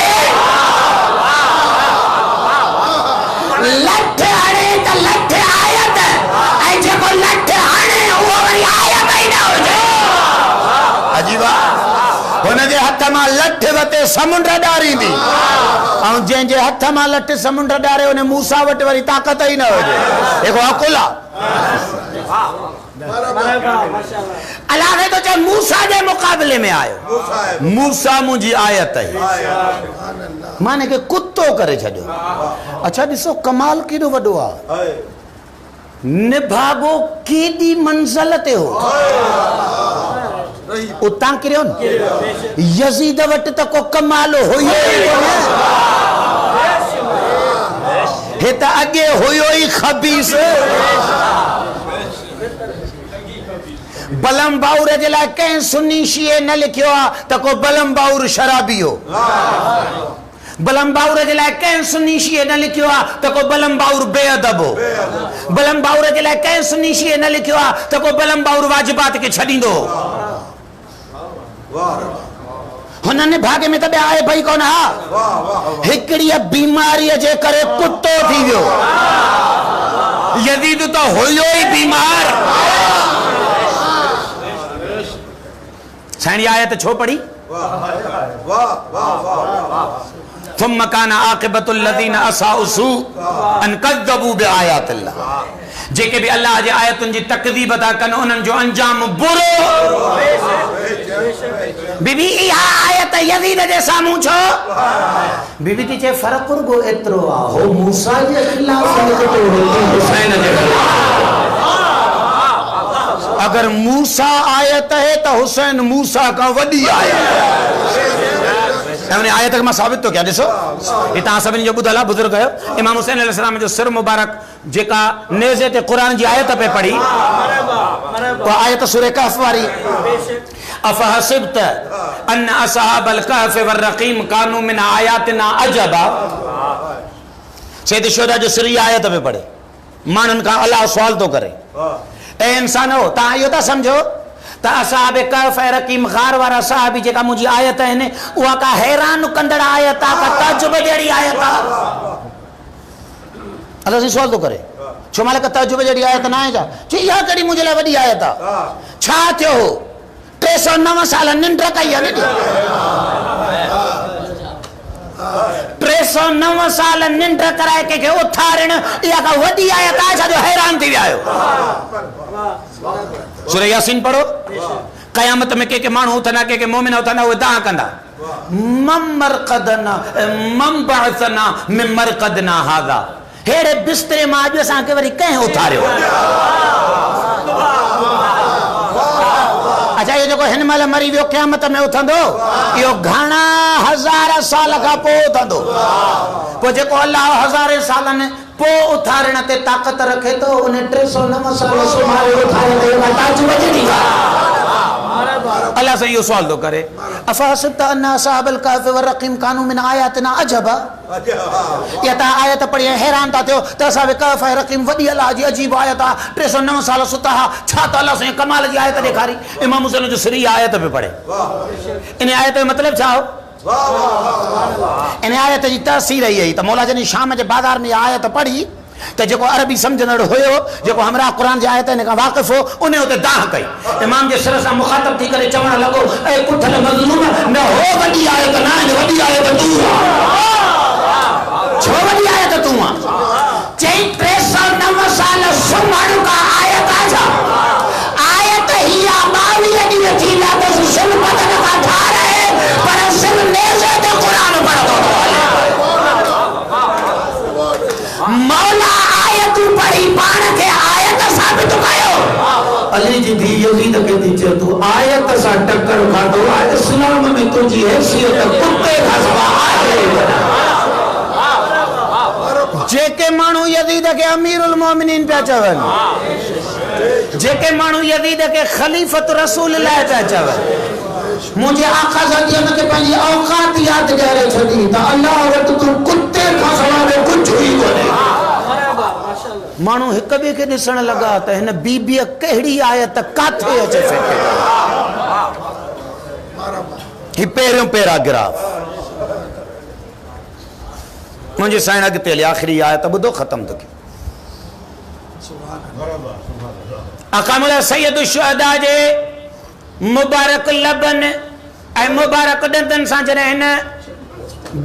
Speaker 2: लठ हणे त लठ आयत ऐं जेको लठ हणे उहो वरी आयत ई न हुजे अजीब हुन जे हथ मां लठ वते समुंड ॾारींदी ऐं जंहिंजे हथ मां लठ समुंड ॾारे उन मूसा वटि वरी ताक़त ई न हुजे जेको अकुल आहे अल्लाह ने तो चाहे मूसा के मुकाबले में आयो मूसा मुझी आयत है माने के कुत्तो करे छॾियो अच्छा ॾिसो कमाल केॾो वॾो आहे निभागो केॾी मंज़िल ते हो उतां किरियो न यज़ीद वटि त को कमाल हुयो ई कोन्हे हे त अॻे हुयो ई खबीस बलम बाउर जे लाइ कंहिं सुन्नी शीए न लिखियो आहे त को बलम बाउर शराबी हो बलम बाउर जे लाइ कंहिं सुन्नी शीए न लिखियो आहे त को बलम बाउर बेअदब हो बलम बाउर जे लाइ कंहिं सुन्नी शीए न लिखियो आहे त को बलम बाउर वाजिबात खे छॾींदो हो हुननि भागे में त ॿिया आहे भई कोन हा हिकिड़ी बीमारीअ जे करे कुतो थी वियो यज़ीद त हुयो ई बीमार साईं आयत छो पढ़ी थुम्म कान आक़िबतुल लज़ीन असाउ सू अन कज़्ज़बू बिआयातिल्लाह जेके भी अल्लाह जे आयतुनि जी तकज़ीब था कनि उन्हनि जो अंजाम बुरो बीबी इहा आयत यज़ीद जे साम्हूं छो बीबी थी चए फ़र्क़ु रुगो एतिरो आहे हो मूसा जे खिलाफ़ निकितो हुसैन जे खिलाफ़ अगर मूसा आयत है तो हुसैन मूसा का वडी आयत है आयत मां साबित तो क्या ॾिसो ये तव्हां सभिनी जो ॿुधल आहे बुज़ुर्ग आहियो इमाम हुसैन अलैहिस्सलाम जो सिर मुबारक जेका नेज़े ते क़ुरान जी आयत पे पढ़ी वो आयत सूरह कहफ वारी अफहसिब्त अन असहाबल कहफ वररक़ीम कानू मिन आयातिना अजबा सैयद शोदा जो सिर आयत पे पढ़े मानन का अल्लाह सवाल तो करे ए इंसान हो ता यो ता समझो ता असहाब कहफ रकीम गार वारा साहबी जेका मुजी आयत है ने उहा का हैरान कंदड़ आयत का ताजुब जड़ी आयत अल्लाह से सवाल तो करे छो मालिक ताजुब जड़ी आयत ना है जा जे या कड़ी मुजे ला वडी आयत छा थियो 309 साल निंड कई है ने 309 साल निंड कराए के उथारण या का वडी आयत आ जो हैरान थी आयो सूरह यासीन पढ़ो क़यामत में के माण्हू उथंदा के मोमिन उथंदा उहे दाह कंदा ममरक़दना ममबअसना मिन मरक़दना हाज़ा हेड़े बिस्तरे मां अॼु असांखे वरी कंहिं उथारियो अच्छा ये जेको हिन महिल मरी वियो क़यामत में उथंदो इहो घणा हज़ार साल खां पोइ उथंदो पोइ जेको अल्लाह हज़ारे सालनि पोइ उथारण ते ताक़त रखे थो उन 309 साल सुम्हारे उथारे ते ताज वजदी अल्लाह से इहो सवाल थो करे अफहसिब्त अन्ना असहाबल कहफ व रक़ीम कानू मिन आयातिना अजबा या ता आयत पढ़ी हैरान था थियो त असां कहफ ऐं रक़ीम वॾी अल्लाह जी अजीब आयत आहे 309 साल सुता छा त अल्लाह से कमाल जी आयत ॾेखारी इमाम हुसैन जो सिरी आयत पे पढ़े इन आयत जो मतलब छा हो इन आयत जी तफसीर यही है त मौला जनी शाम जे बाजार में आयत पढ़ी तो जो अरबी समझंदड़ हुयो जो हमरा कुरान जी आयत ने वाक़िफ हो उन्हें उते दाह कई इमाम जे सिर से मुखातब थी करे चवण लगो ए कुठल मज़लूम न हो वडी आयत ना वडी आयत तू छो वडी आयत तू चई 309 साल सुमारू का आयत आजा आयत ही बावी दी थी ला तो सुन बदन का था रहे पर सिर नेज़े ते कुरान पढ़तो मौला आयत पढ़ी पाण के आयत साबित कयो अली जी धी यजीद के नीचे तू आयत सा टक्कर खातो इस्लाम में तुझी हैसियत कुत्ते का सवा है जेके मानू यजीद के अमीरुल मोमिनीन पे चवन जेके मानू यजीद के खलीफत रसूलुल्लाह पे चवन मुझे आका सदियन के पंहिंजी औकात याद ॾियारे छॾी त अल्लाह वटि तू कुत्ते खां सवाइ कुझु ई कोन्हे माण्हू हिक ॿिए खे ॾिसण लॻा त हिन बीबीअ कहिड़ी आयत काथे अचे फेंके ही पहिरियों पैराग्राफ मुंहिंजे साईं अॻिते हली आख़िरी आयत ॿुधो ख़तम थो कयो अकामुल सैयद शुहदा जे मुबारक लबन ऐं मुबारक ॾंदनि सां जॾहिं हिन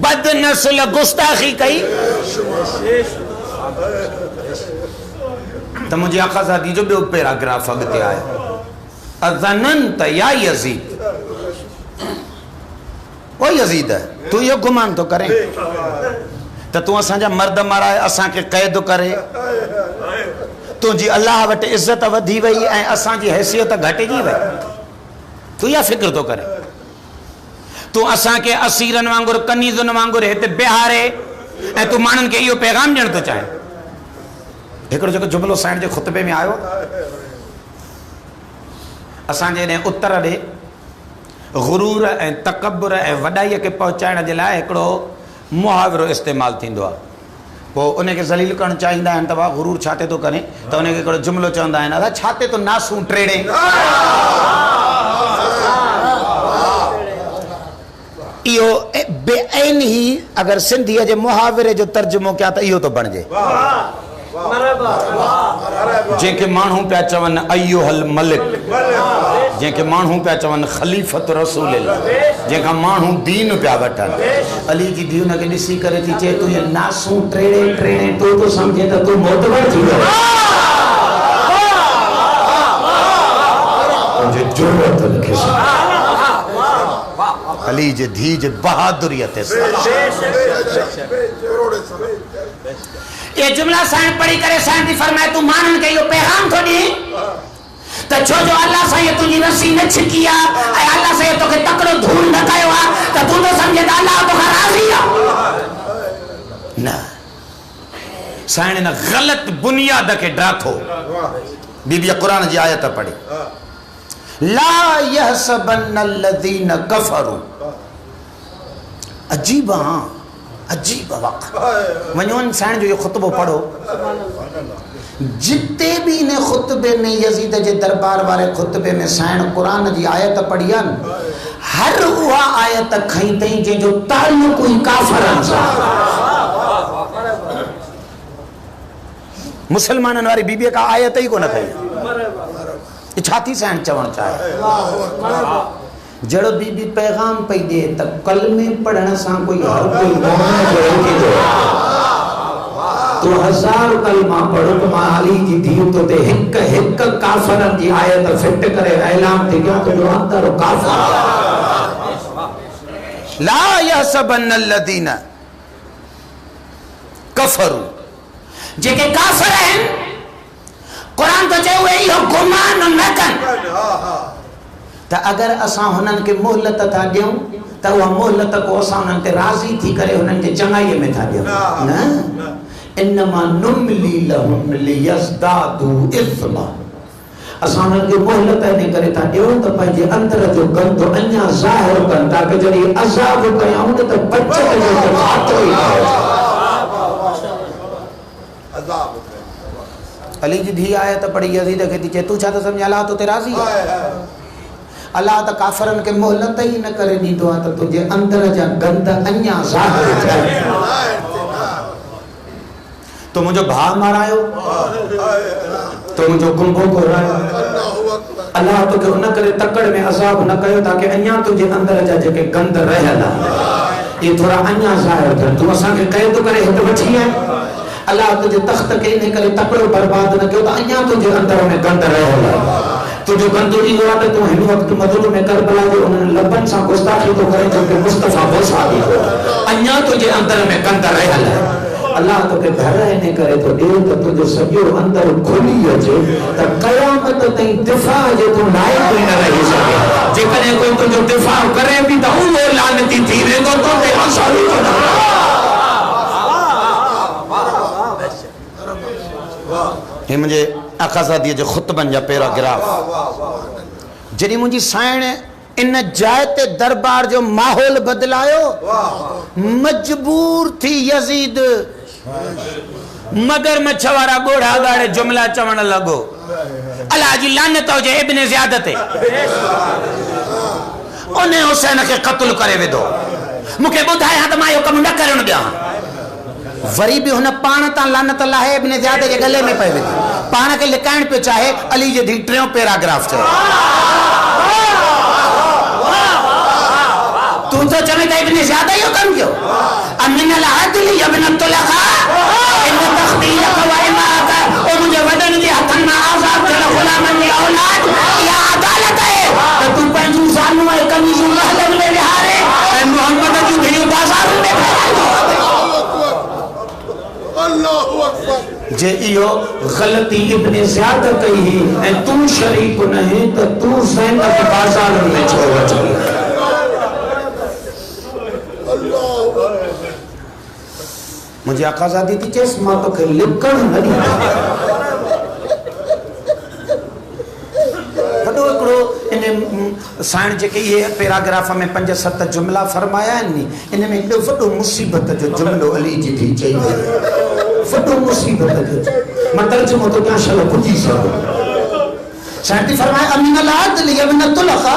Speaker 2: बदनस्ल गुस्ताखी कई त मुंहिंजे आका सादी जो ॿियो पैराग्राफ अॻिते आयो अज़नंत या यज़ीद ओ यज़ीद तू इहो गुमान थो करे त तूं असांजा मर्द माराए असांखे क़ैद करे तुंहिंजी अल्लाह वटि इज़त वधी वई ऐं असांजी हैसियत घटिजी वई तू इहा फिक्र थो करे तू असांखे असीरनि वांगुरु कनीज़ुनि वांगुरु हिते बिहारे ऐं तू माण्हुनि खे इहो पैगाम ॾियण थो चाहे हिकिड़ो जेको जुमिलो साईं जे ख़ुतबे में आयो असांजे हिन उत्तर ॾे गुरूर ऐं तकबुर ऐं वॾाईअ खे पहुचाइण जे लाइ हिकिड़ो मुहावरो इस्तेमालु थींदो आहे पोइ उनखे ज़लील करणु चाहींदा आहिनि त भाउ गुरूर छाते थो करे त उनखे हिकिड़ो जुमिलो चवंदा आहिनि अदा छाते तो नासूं टेड़े इहो बेअन ही अगर सिंधीअ जे मुहावरे जो तर्जुमो कया त इहो थो बणिजे जंहिंखे माण्हू पिया चवनि अय्युहल मलिक जंहिंखे माण्हू पिया चवनि खलीफ़त रसूलिल्लाह जंहिंखां माण्हू दीन पिया वठनि अली जी धी हुनखे ॾिसी करे थी चए तूं इहे नासूं टेड़े टेड़े तूं तो सम्झे त तूं मोतबर थी वियो तुंहिंजी ज़रूरत लिखे अली जे धी जे बहादुरीअ ते ये जुमला साईं पढ़ी करे साईं थी फरमाए तू मानन के यो पैगाम थो दी त छो जो अल्लाह साईं तुझी रस्सी न छिकी आ ऐं अल्लाह साईं तोखे तकड़ो धूल न कयो आ त तू तो समझे त अल्लाह तोखां राज़ी आ न साईं ने गलत बुनियाद के ड्राथो बीबी कुरान जी आयत पढ़ी ला यहसबन الذين कफरू अजीब हां अजीब वक्त वञोन साईं जो ये खुतबो पढ़ो जिते भी ने खुतबे में यजीद जे दरबार वाले खुतबे में साईं कुरान जी आयत पढ़ियन हर उहा आयत खई तई जे जो ताल्लुक कोई काफरन सां मुसलमानन वाली बीबी का आयत ही कोन थई छाती साईं चवण चाहे जड़ो बीबी पैगाम पई दे त कलमे पढ़ण सां कोई हर कोई मोमिन जो रोके जो
Speaker 1: तो 1000 कलमा पढ़ो तो मां अली जी धी तो ते हिक हिक काफरन जी आयत फिट करे ऐलान थी गयो तो अंदर काफर
Speaker 2: ला यहसबन्नल्लज़ीन कफरू
Speaker 1: जेके काफिर हैं कुरान तो चयो है यो गुमान न कन त अगर असां हुनन के मोहलत था दियूं त उहा मोहलत को असां हुनन ते राज़ी थी करे हुनन के चंगाई में था दियूं न इन्नमा नुमली लहुम लियज़दादू इस्मा असां हुनन के मोहलत ने करे था दियूं त पंहिंजे अंदर जो गंद अञा ज़ाहिर कन ताकि जॾहिं अज़ाब कयूं त बचत जो खातो ई अली जी धी आयत पढ़ी यजीद के थी चे तू छा तो समझ अल्लाह तो ते राज़ी अल्लाह त काफरन के मोहलत ही न करे दीदो आ त तुझे अंदर जा गंद अञा ज़ाहिर थिए तो मुझे भा मारायो तो मुझे कुंभो घोरायो अल्लाह तो के उन करे तकड़ में अज़ाब न कयो ताकि अञा तुझे अंदर जा जेके गंद रहला ये थोड़ा अञा ज़ाहिर थिए तू असा के कैद करे हित वठी है अल्लाह तुझे तख्त के ने करे तकड़ो बर्बाद न कयो त अञा तुझे अंदर में गंद रहला तुझो गंद ई हुआ त तू हिन वक्त मदद में करबला जो उन लबन सा गुस्ताखी तो करे जो के मुस्तफा बोसा दी हो अञा तुझे अंदर में गंद रहला अल्लाह तो के घर ने करे तो दे तो तुझो सॼो अंदर खुली अचे त क़यामत ताईं दिफा जे तू लायक कोई न रही सके जे कने कोई तुझो दिफा करे भी त वो लानती थी वेंदो तो ते असली को न
Speaker 2: ये मुझे अकाज़ादी जो खुतबन जा पैराग्राफ जड़ी मुझी साइण इन जाय ते दरबार जो माहौल बदलायो मजबूर थी यजीद मगर मछवारा गोढ़ा गाड़े जुमला चवण लगो अल्लाह जी लानत हो जे इब्ने ज़ियादत उन्हें हुसैन के कत्ल करे वेदो मुके बुधाया त मां यो कम न करण दिया वरी भी हुन पाण ता लानत अल्लाह इब्ने ज़ियादत जे गले में पए वेदी पाण के लिकाइण पे चाहे अली जे धी टियों पैराग्राफ चयो तू तो चवे त इब्ने ज़ियादत यो कम कयो अमिन अल अदल इब्न तुलखा इन तखदीर कवाइमा का ओ मुझे वदन जे हथन में आजाद कर गुलामन की औलाद या अदालत है तो तू पंजू सानू है कमीजू महल में बिहारे ए मोहम्मद की भिड़ी बाजार में अल्लाहु अकबर जे इयो गलती इब्ने ज़ियादत कही ए तू शरीक नहीं तो तू ज़ैनब बाजार में छो वच मुझे आकाज़ादी थी चेस मां तो के लिखण न दी वडो एकड़ो इन साइण जेके ये पैराग्राफ में 5-7 जुमला फरमाया नी इन में एक वडो मुसीबत जो जुमलो अली जी थी चई वडो मुसीबत जो मैं तर्जुमो तो क्या शल बुझी सको साइण थी फरमाया अमीन अलाद लियबन तुलखा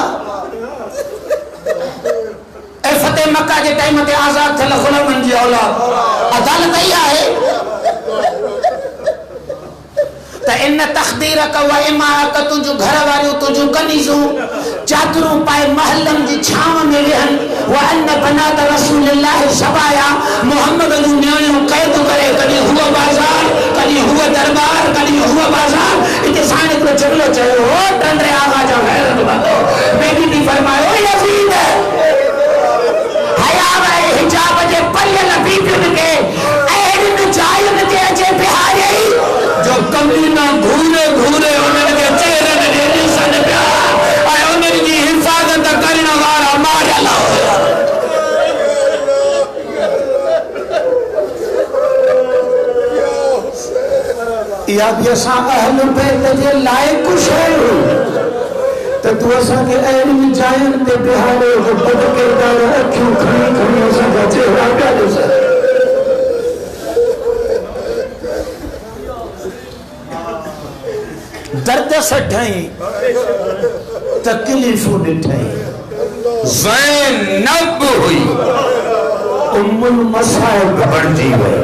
Speaker 2: ए फतेह मक्का के टाइम ते आजाद थल गुलामन जी औलाद अदालत ही है त इन तखदीर का व इमारत तुझो घर वारियो तुझो कनीजो चादरों पाए महलन जी छाव में रहन व अन बनात रसूलुल्लाह सबाया मोहम्मद नु न्याणो कैद करे कदी हुआ बाजार कदी हुआ दरबार कदी हुआ बाजार इते साने को जगलो चयो हो टंडरे आगा जा गैरत बातो बेबी दी फरमायो यजीद हया वे हिजाब जे पल्ले लबीबन के ऐन जायन जे अचे बिहारी जो कमीना घूरे घूरे उन्हनि के चेहरन जे निशान पिया ऐं उन्हनि जी हिफ़ाज़त करण वारा मारियल इहा बि असां अहल बैत जे लाइक़ शइ त तू असां खे अहिड़ी जायुनि ते बिहारे जो बद किरदार अखियूं खणी खणी असां जा चेहरा पिया ॾिसनि दर्द सठई तकलीफ़ूं ॾिठई ज़ैनब हुई उम्मुल मसाइब बणजी वई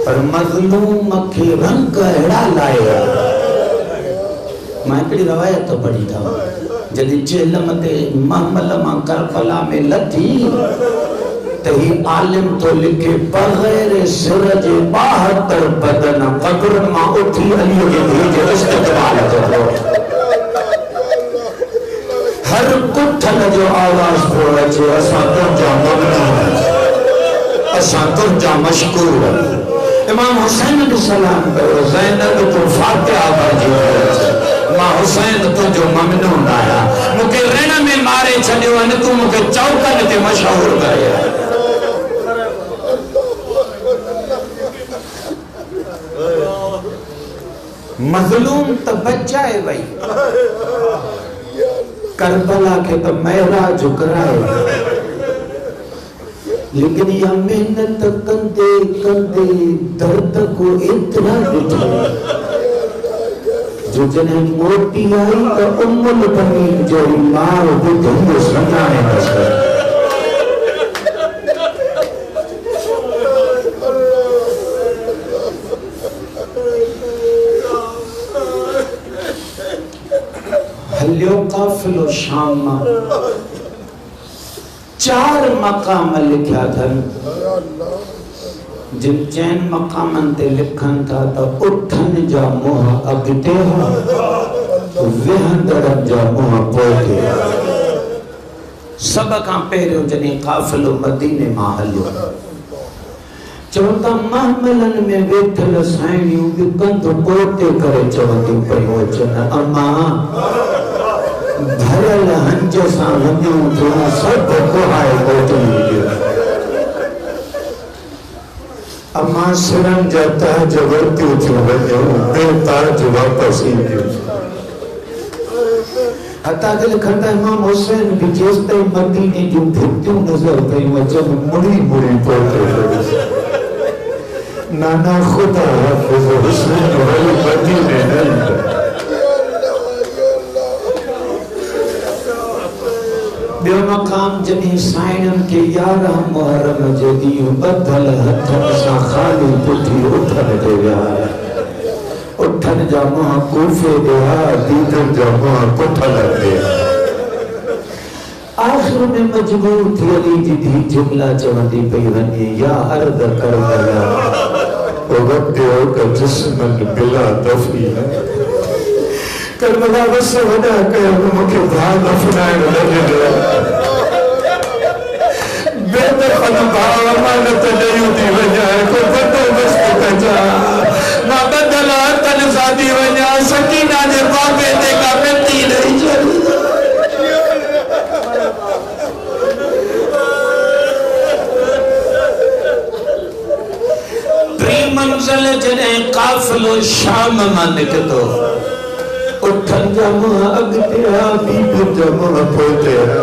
Speaker 2: पर मज़लूम खे रंग अहिड़ा लाया मैं हिकिड़ी रवायत तो पढ़ी था जॾहिं जेल मथे महमल मां करबला में लथी
Speaker 1: तही आलिम तो लिखे बगैर सिरज 72 बदन कब्र मां उठी अली के भेजे इस्तेमाल करो हर कुठल जो आवाज पहुंचे असा तो जा ममनून असा तो जा मशकूर इमाम हुसैन को सलाम करो ज़ैनब तो फातिहा पढ़ी मां हुसैन तो जो ममनून आया मुके रण में मारे छडियो न तू मुके चौकन ते मशहूर करे मजलूम तो बचाए भाई करबला के तो महराज कराए लेकिन यह मेहनत कंदे कंदे दर्द को इतना दिखे जो जने मोटी आई तो उम्मुल बनीन जो मार बुद्धि सुनाने बस हलियो काफिलो शाम 4 मकाम लिखा था जिन चैन मकामन ते लिखन था तो उठन जा मुंह अगते हो वेहंदड़ जा मुंह पोते सब का पहिरियों जने काफिलो मदीने मां हलियो चवंदा महमलन में वेठल साइणियूं भी कंध पोते करे चवंदी पई अचन अम्मा भरल हंज सां वञूं तो सब कोहाए कोटली अम्मा सिरन जा ताज वरतियूं थियूं वञूं बेताज वापस ईंदियूं हता दिल खंदा इमाम हुसैन भी जेस ताईं मदीने जूं भितियूं नज़र कयूं अचनि मुड़ी मुड़ी पोते नाना खुदा हाफिज़ हुसैन वली मदीने नहीं बियो मकाम जनी साइनन के 11 मुहर्रम जे ॾींहुं बदल हथनि सां खाली पुठी उठन ते विया उठन जा मुंह कूफे ॾिया दीदन जा मुंह कुठल ते आखिर में मजबूर थी अली जी धी जुमला चवंदी पई वञे या अर्द करबला ओ वक़्त का जिस्मन बिला दफीन करबला बस वॾा कयो मूंखे भाउ दफनाइण लॻे बेदखल भाउ अमानत ॾेयूं थी वञा को बंदोबस्त कजा मां बदल हथनि सां थी वञा सकीना जे बाबे ते का मिटी ॾेई छॾी मंज़िल जॾहिं काफ़िलो शाम मां निकितो उठन जा मुंह अॻिते आ बीबियुनि जा मुंह पोइते आ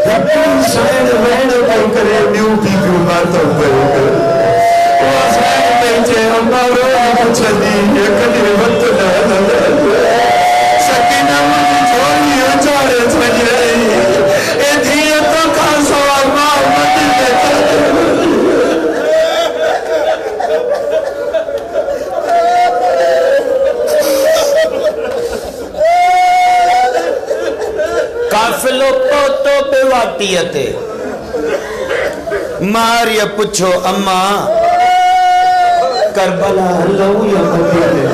Speaker 1: हिकु साइण वेण पई करे ॿियूं बीबियूं मातम पयूं करे उहा साइण पई चए अम्मा रोज़ पुछंदी हे कॾहिं वक़्तु न हलंदो सकीना मुंहिंजी झोली उचाड़े छॾी ए धीअ तोखां सवाइ मां मदीने काफिलो पोतो बेवातीयते मारिया पुछो अम्मा करबला हलूं या मदीने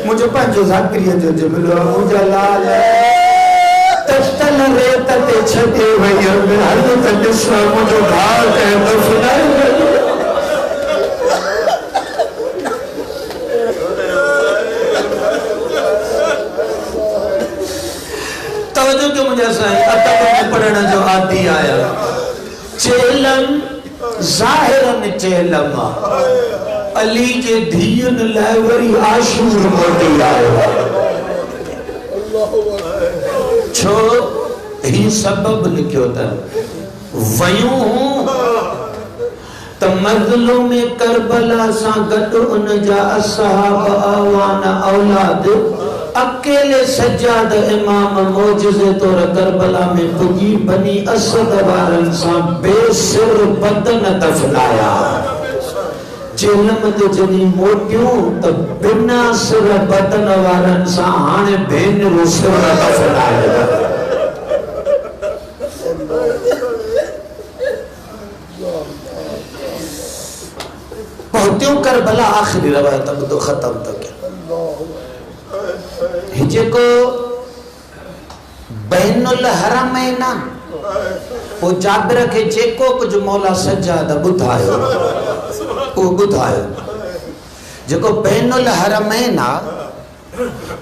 Speaker 1: मुझे पंहिंजो ज़ाकिरीअ जो जुमिलो मुंहिंजा लाल तस्तल रेत ते छॾे वई हल त ॾिस मुंहिंजो भाउ कंहिं दफ़नाए वियो जो मुझे अदब में पढ़ने जो आदि आया चेलन ज़ाहिरन चेलम अली के धीन लाइ वरी आशूर मोटी आयो छो ही सबब लिखियो त वयूं त मज़लूम करबला सां गॾु उन जा असहाब आवान औलाद अकेले सज्जाद इमाम मोजिज़े तौर करबला में पुजी बनी असद वारन सां बेसिर बदन दफनाया चेलम ते जनी मोटियूं त बिना सिर बदन वारन सां हाणे भेनरूं सिर दफनाया
Speaker 2: त्यों करबला आखिरी रवायत अब तो खत्म तो क्या जेको बैनुल हरमैन वो जाबिर के जेको कुछ मौला सज्जाद बुधायो वो बुधायो जेको बैनुल हरमैन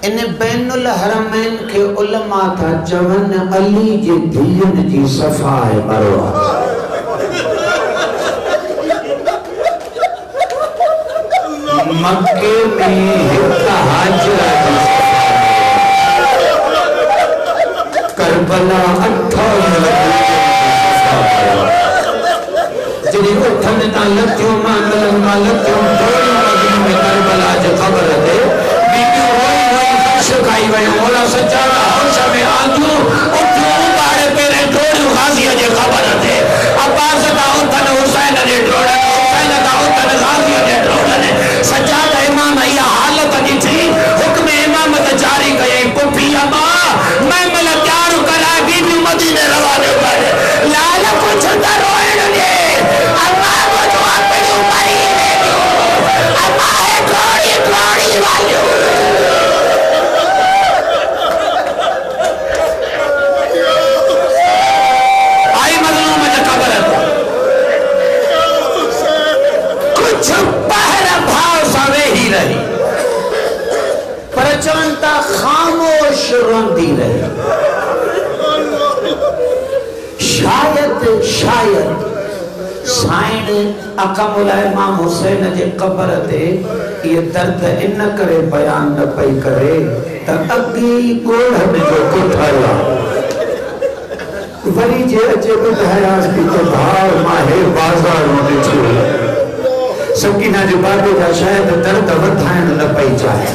Speaker 2: इन बैनुल हरमैन के उलमा था चवन अली जे दियन जी सफा है मरवा मक्के में हिता हाजरा करबला 58 जड़ी उठन ता लथियो मालक जो में करबला जे खबर दे बीबी होई सुखाई वे मौला सच्चारा हौसा में आजू उठो बाड़े पेरे ढोल गाजी जे खबर दे अब्बास दा उठन हुसैन जे ढोल हुसैन दा उठन गाजी जे ढोल सज्जाद इमाम या हालत जी थी हुक्म इमामत जारी कए कुफी अबा मैं मला प्यार करा बीबी मदीने रवाने कर लाल कुछ न रोएण दे अम्मा को जो अपनी उमरी दे दो अम्मा है थोड़ी वाली आई मजलूम में खबर कुछ पहरा भाव सवे ही रही प्रचंता खामोश रोंदी रही शायद साइड अकमुल इमाम हुसैन जे कब्र ते ये दर्द इन करे बयान न पई करे त अगी गोड़ में जो कुठाया वरी जे अचे बुधायास की तो भाव माहे बाजार में छु सकीना जे बाबे जा शायद दर्द वधाइण न पई चाहे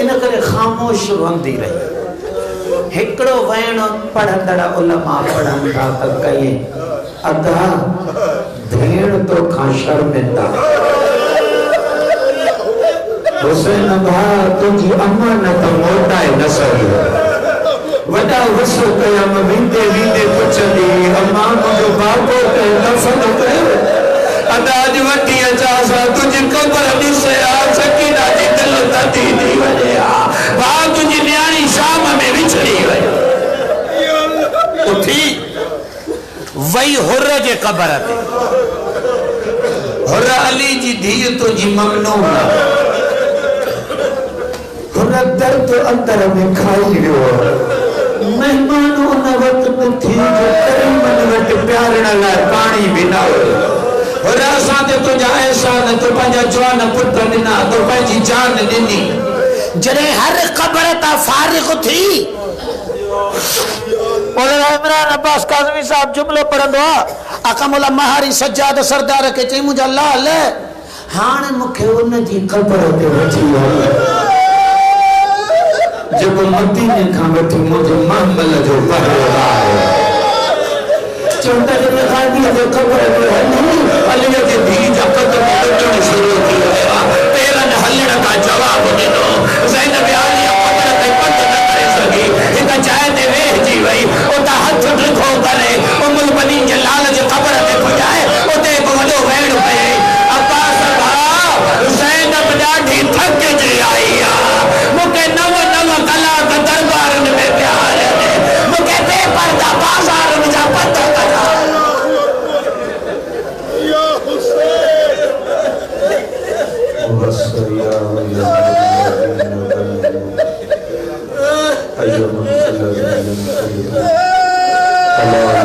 Speaker 2: इन करे खामोश रोंदी रही हिकड़ो वैण पढ़ंदड़ उलमा पढ़न था त कहे अदा भेड़ तो खां शर्मिंदा हुसैन भा तुझी अमानत मोटाए न सही वडा वसो कयम विंदे पुछंदी अम्मा मुझो बाबो के दफन कयो अदा अज वठी अचा सा तुझी कब्र ॾिसे आ सकीना जी दिल तती थी वञे आ भा तुझी न्याणी शाम में विछड़ी वई उठी वही हुर्र जे कब्र ते हुर्र अली जी धीअ तुझी ममनून हुर्र दर्द अंदर में खाई वियो मेहमान उन वक्त में थी जो करीमन वट प्यारण लाइ पानी भी न हुयो हुर्र असां ते तुंहिंजा एहसान तो पंहिंजा जवान पुट ॾिना तो पंहिंजी जान ॾिनी जॾहिं हर क़ब्र तां फारिग़ थी इमरान अब्बास काज़मी साहब जुमलो पढ़ंदो आ अकमुल महारी सज्जाद सरदार के चई मुंहिंजा लाल हाणे मूंखे उन जी क़ब्र ते वठी वञो जेको मदीने खां वठी मुंहिंजे महमल जो पहरेदार चवंदा जे ग़ाज़ी जे क़ब्र ते हली अली जे धीउ जा कदम अचण शुरू थी विया पेरनि हलण का जवाब ॾिनो ज़ैनब आली क़ब्र ते पंध न करे सघी हिक जाइ ते वेहिजी वई उतां हथ ॾिखो करे उमुल बनीन जे लाल जे क़ब्र ते पुॼाए उते हिकु वॾो वेड़ पए अब्बास भाउ ज़ैनब ॾाढी थकिजी आई आहे मूंखे नव कलाक दरबारनि में पिया हलनि मूंखे बेपर्दा बाज़ारनि जा पत कढा
Speaker 3: Allah